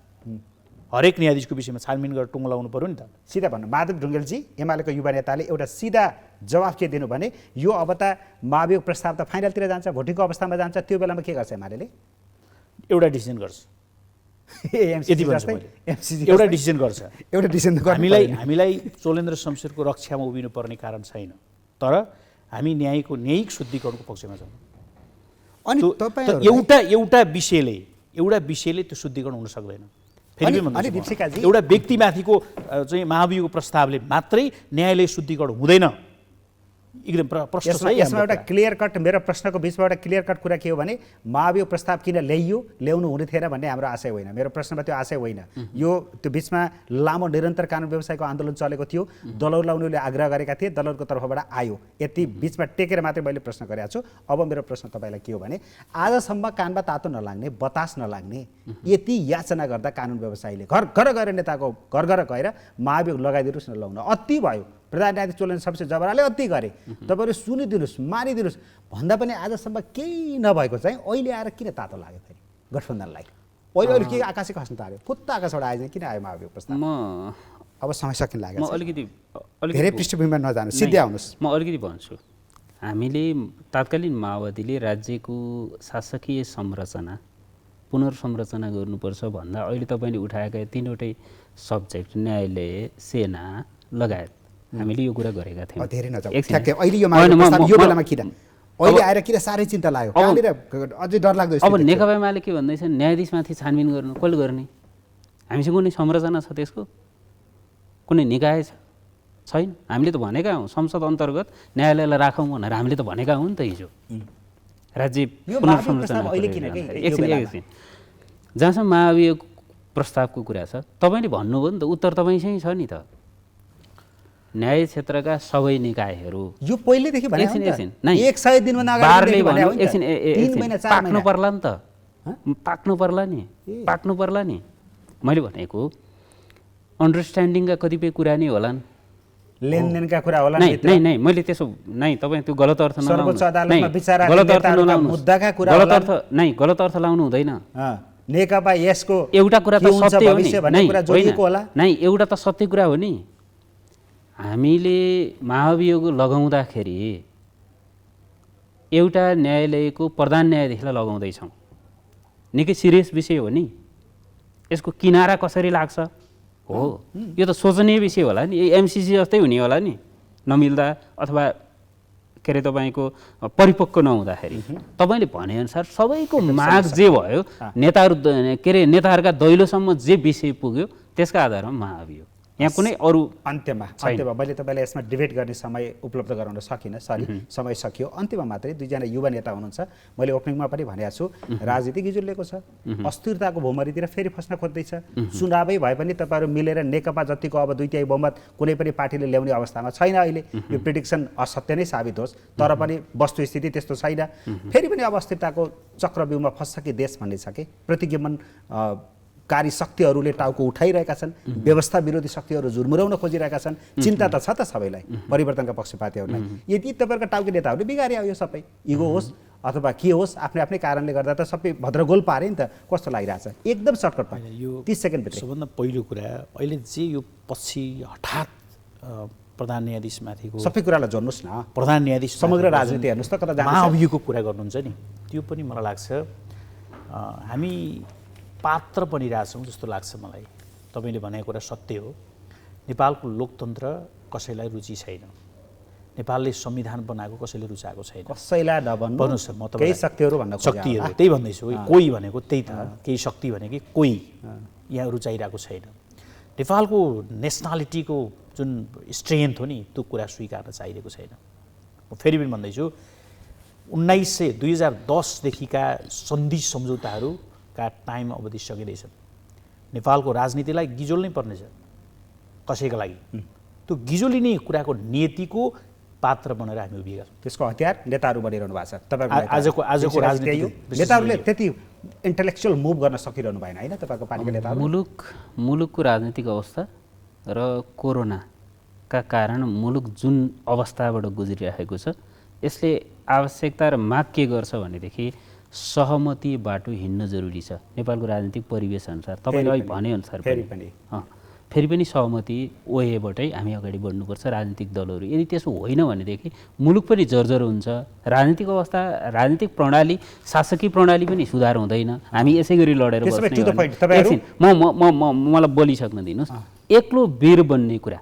हरेक न्यायाधीशको विषयमा छानबिन गरेर टुङ्गो लगाउनु पर्यो नि त। सिधा भन्नु, माधव ढुङ्गेलजी एमालेको युवा नेताले एउटा सिधा जवाफ के दिनु भने यो अब त महाभियोग प्रस्ताव त फाइनलतिर जान्छ, भोटिङको अवस्थामा जान्छ, त्यो बेलामा के गर्छ एमाले? एउटा डिसिजन गर्छ। एउटा डिसिजन गर्छ। हामीलाई चोलेन्द्र शमशेरको रक्षामा उभिनु पर्ने कारण छैन, तर हामी न्यायिक शुद्धिकरणको पक्षमा छौँ। अनि एउटा विषयले त्यो शुद्धिकरण हुन सक्दैन। फेरि पनि एउटा व्यक्तिमाथिको चाहिँ महाभियोगको प्रस्तावले मात्रै न्यायालय शुद्धिकरण हुँदैन। एकदम प्रश्न छ। यसमा एउटा क्लियर कट, मेरो प्रश्नको बिचमा एउटा क्लियर कट कुरा के हो भने महाभियोग प्रस्ताव किन ल्याउनु हुने थिएन भन्ने हाम्रो आशय होइन, मेरो प्रश्नमा त्यो आशय होइन। यो त्यो बिचमा लामो निरन्तर कानुन व्यवसायको आन्दोलन चलेको थियो, दलौरलाई उनीहरूले आग्रह गरेका थिए, दलौरको तर्फबाट आयो, यति बिचमा टेकेर मात्रै मैले प्रश्न गरेको छु। अब मेरो प्रश्न तपाईँलाई के हो भने आजसम्म कानमा तातो नलाग्ने, बतास नलाग्ने यति याचना गर्दा कानुन व्यवसायीले घर गएर नेताको घर गएर महाभियोग लगाइदिनुहोस् न, लगाउन अति भयो। प्रधान न्यायाधीश चोलेन्द्र शमशेर जबराले अति गरे, तपाईँहरू सुनिदिनुहोस्, मानिदिनुहोस् भन्दा पनि आजसम्म केही नभएको चाहिँ अहिले आएर किन तातो लाग्यो फेरि गठबन्धनलाई? अहिले के आकाशै खस्न तार्यो? फुत्त आकाशबाट आयो, किन आयो महाभियोग प्रस्ताव? अब समय सकिन लाग्यो। अलिकति धेरै पृष्ठभूमिमा नजानु, सिधै आउनुहोस्। म अलिकति भन्छु। हामीले तात्कालीन माओवादीले राज्यको शासकीय संरचना पुनर्संरचना गर्नुपर्छ भन्दा अहिले तपाईँले उठाएका 3वटै सब्जेक्ट न्यायालय, सेना लगायत हामीले यो कुरा गरेका थियौँ। धेरै नजाऊ ठ्याक्कै अहिले यो प्रस्ताव यो बेलामा किन अहिले आएर किन साह्रै चिन्ता लाग्यो? कहाँनिर अझै डरलाग्दो? अब नेकपा एमाले के भन्दैछ? न्यायाधीशमाथि छानबिन गर्नु कसले गर्ने? हामीसँग कुनै संरचना छ त्यसको? कुनै निकाय छैन। हामीले त भनेका हौँ संसद अन्तर्गत न्यायालयलाई राखौँ भनेर हामीले त भनेका हौँ नि त हिजो। राज्य पुनर्संरचना एकछिन जहाँसम्म महाभियोग प्रस्तावको कुरा छ, तपाईँले भन्नुभयो नि त, उत्तर तपाईँसँग छ नि त। न्याय क्षेत्रका सबै निकायहरू यो पहिलेदेखि भने एकछिन 100 दिनमा बारले भन्यो, एकछिन पाक्नु पर्ला नि त, पाक्नु पर्ला नि। मैले भनेको अन्डरस्ट्यान्डिङका कतिपय कुरा नै होलान्, लेनदेनका कुरा होला नै मैले त्यसो नै तपाईँ त्यो गलत अर्थ नलाउनु, गलत अर्थ लाउनु हुँदैन। नेकपा यसको एउटा कुरा त सत्य हो नि, एउटा त सत्य कुरा हो नि। हामीले महाभियोग लगाउँदाखेरि एउटा न्यायालयको प्रधान न्यायाधीशलाई लगाउँदैछौँ, निकै सिरियस विषय हो नि। यसको किनारा कसरी लाग्छ हो, यो त सोचनीय विषय होला नि। एमसिसी जस्तै हुने होला नि, नमिल्दा अथवा के अरे तपाईँको परिपक्व नहुँदाखेरि। तपाईँले भनेअनुसार सबैको माग जे भयो, नेताहरू के अरे नेताहरूका दैलोसम्म जे विषय पुग्यो त्यसका आधारमा महाभियोग यहाँ कुनै अरू अन्त्यमा मैले तपाईँलाई यसमा डिबेट गर्ने समय उपलब्ध गराउन सकिनँ, समय सकियो। अन्त्यमा मात्रै दुईजना युवा नेता हुनुहुन्छ, मैले ओपनिङमा पनि भनेको छु, राजनीति गिजुलेको छ, अस्थिरताको भुमरीतिर फेरि फस्न खोज्दैछ। चुनावै भए पनि तपाईँहरू मिलेर नेकपा जतिको अब 2/3 बहुमत कुनै पनि पार्टीले ल्याउने अवस्थामा छैन अहिले। यो प्रिडिक्सन असत्य नै साबित होस्, तर पनि वस्तुस्थिति त्यस्तो छैन। फेरि पनि अब अस्थिरताको चक्रव्यूहमा फस्छ कि देश भन्ने छ कि प्रतिगमनकारी शक्तिहरूले टाउको उठाइरहेका छन्, व्यवस्था विरोधी शक्तिहरू झुरमुराउन खोजिरहेका छन्। चिन्ता त छ त सबैलाई, परिवर्तनका पक्षपातीहरूलाई। यदि तपाईँहरूको टाउके नेताहरूले बिगार्यो यो सबै, इगो होस् अथवा के होस्, आफ्नै आफ्नै कारणले गर्दा त सबै भद्रगोल पारे नि त। कस्तो लागिरहेछ एकदम सर्टकटमा यो 30 सेकेन्डभित्र? सबभन्दा पहिलो कुरा अहिले जे यो पछि हठात प्रधान न्यायाधीशमाथिको सबै कुरालाई जोड्नुहोस् न, प्रधान न्यायाधीश समग्र राजनीति हेर्नुहोस् त कता जान्छ। महाअभियोगको कुरा गर्नुहुन्छ नि, त्यो पनि मलाई लाग्छ हामी पात्र बनिरहेछौँ जस्तो लाग्छ मलाई। तपाईँले भनेको कुरा सत्य हो, नेपालको लोकतन्त्र कसैलाई रुचि छैन, नेपालले संविधान बनाएको कसैले रुचाएको छैन। कसैलाई नभन्नु, भन्नुहोस् म केही शक्तिहरू भन्न शक्तिहरू त्यही भन्दैछु, कोही भनेको त्यही त, केही शक्ति भनेको कोही यहाँ रुचाइरहेको छैन। नेपालको नेसनालिटीको जुन स्ट्रेन्थ हो नि, त्यो कुरा स्वीकार्न चाहिरहेको छैन। म फेरि पनि भन्दैछु, 2010देखिका सन्धि सम्झौताहरूका टाइम अवधि सकिँदैछन्। नेपालको राजनीतिलाई गिजोल्नै पर्नेछ कसैका लागि। त्यो गिजोलिने कुराको नीतिको पात्र बनेर हामी उभिएका छौँ। त्यसको हतियार नेताहरू बनिरहनु भएको छ। तपाईँको आजको राजनीति नेताहरूले त्यति इन्टेलेक्चुअल मुभ गर्न सकिरहनु भएन होइन तपाईँको पार्टीका नेताहरू? मुलुकको राजनीतिक अवस्था र कोरोनाका कारण मुलुक जुन अवस्थाबाट गुज्रिरहेको छ, यसले आवश्यकता र माग के गर्छ भनेदेखि सहमति बाटो हिँड्न जरुरी छ। नेपालको राजनीतिक परिवेश अनुसार तपाईँले अहिले भनेअनुसार फेरि पनि सहमति ओएबाटै हामी अगाडि बढ्नुपर्छ राजनीतिक दलहरू। यदि त्यसो होइन भनेदेखि मुलुक पनि जर्जर हुन्छ, राजनीतिक अवस्था, राजनीतिक प्रणाली, शासकीय प्रणाली पनि सुधार हुँदैन। हामी यसै गरी लडेर बस्ने। मलाई बोलिसक्न दिनुहोस्। एक्लो वीर बन्ने कुरा,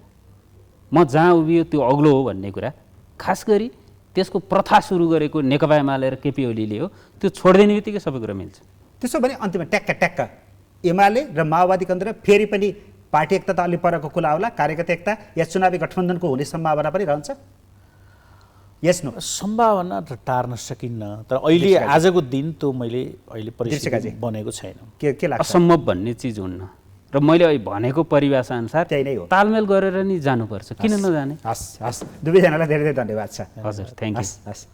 म जहाँ उभियो त्यो अग्लो हो भन्ने कुरा, खास गरी त्यसको प्रथा सुरु गरेको नेकपा एमाले र केपी ओलीले हो, त्यो छोडिदिने बित्तिकै सबै कुरा मिल्छ। त्यसो भने अन्तिममा ट्याक्क एमाले र माओवादी केन्द्र फेरि पनि पार्टी एकता त अलि परको कुरा होला, कार्यकर्ता एकता या चुनावी गठबन्धनको हुने सम्भावना पनि रहन्छ? यस नो? सम्भावना त टार्न सकिन्न, तर अहिले आजको दिन त्यो मैले अहिले परिस्थिति बनेको छैन। के लाग्छ? असम्भव भन्ने चिज हुन्न, र मैले अहिले भनेको परिभाषा अनुसार त्यही नै हो, तालमेल गरेर नि जानुपर्छ, किन नजाने? हस् दुवैजनालाई धेरै धेरै धन्यवाद छ। हजुर, थ्याङ्क यू। हस्।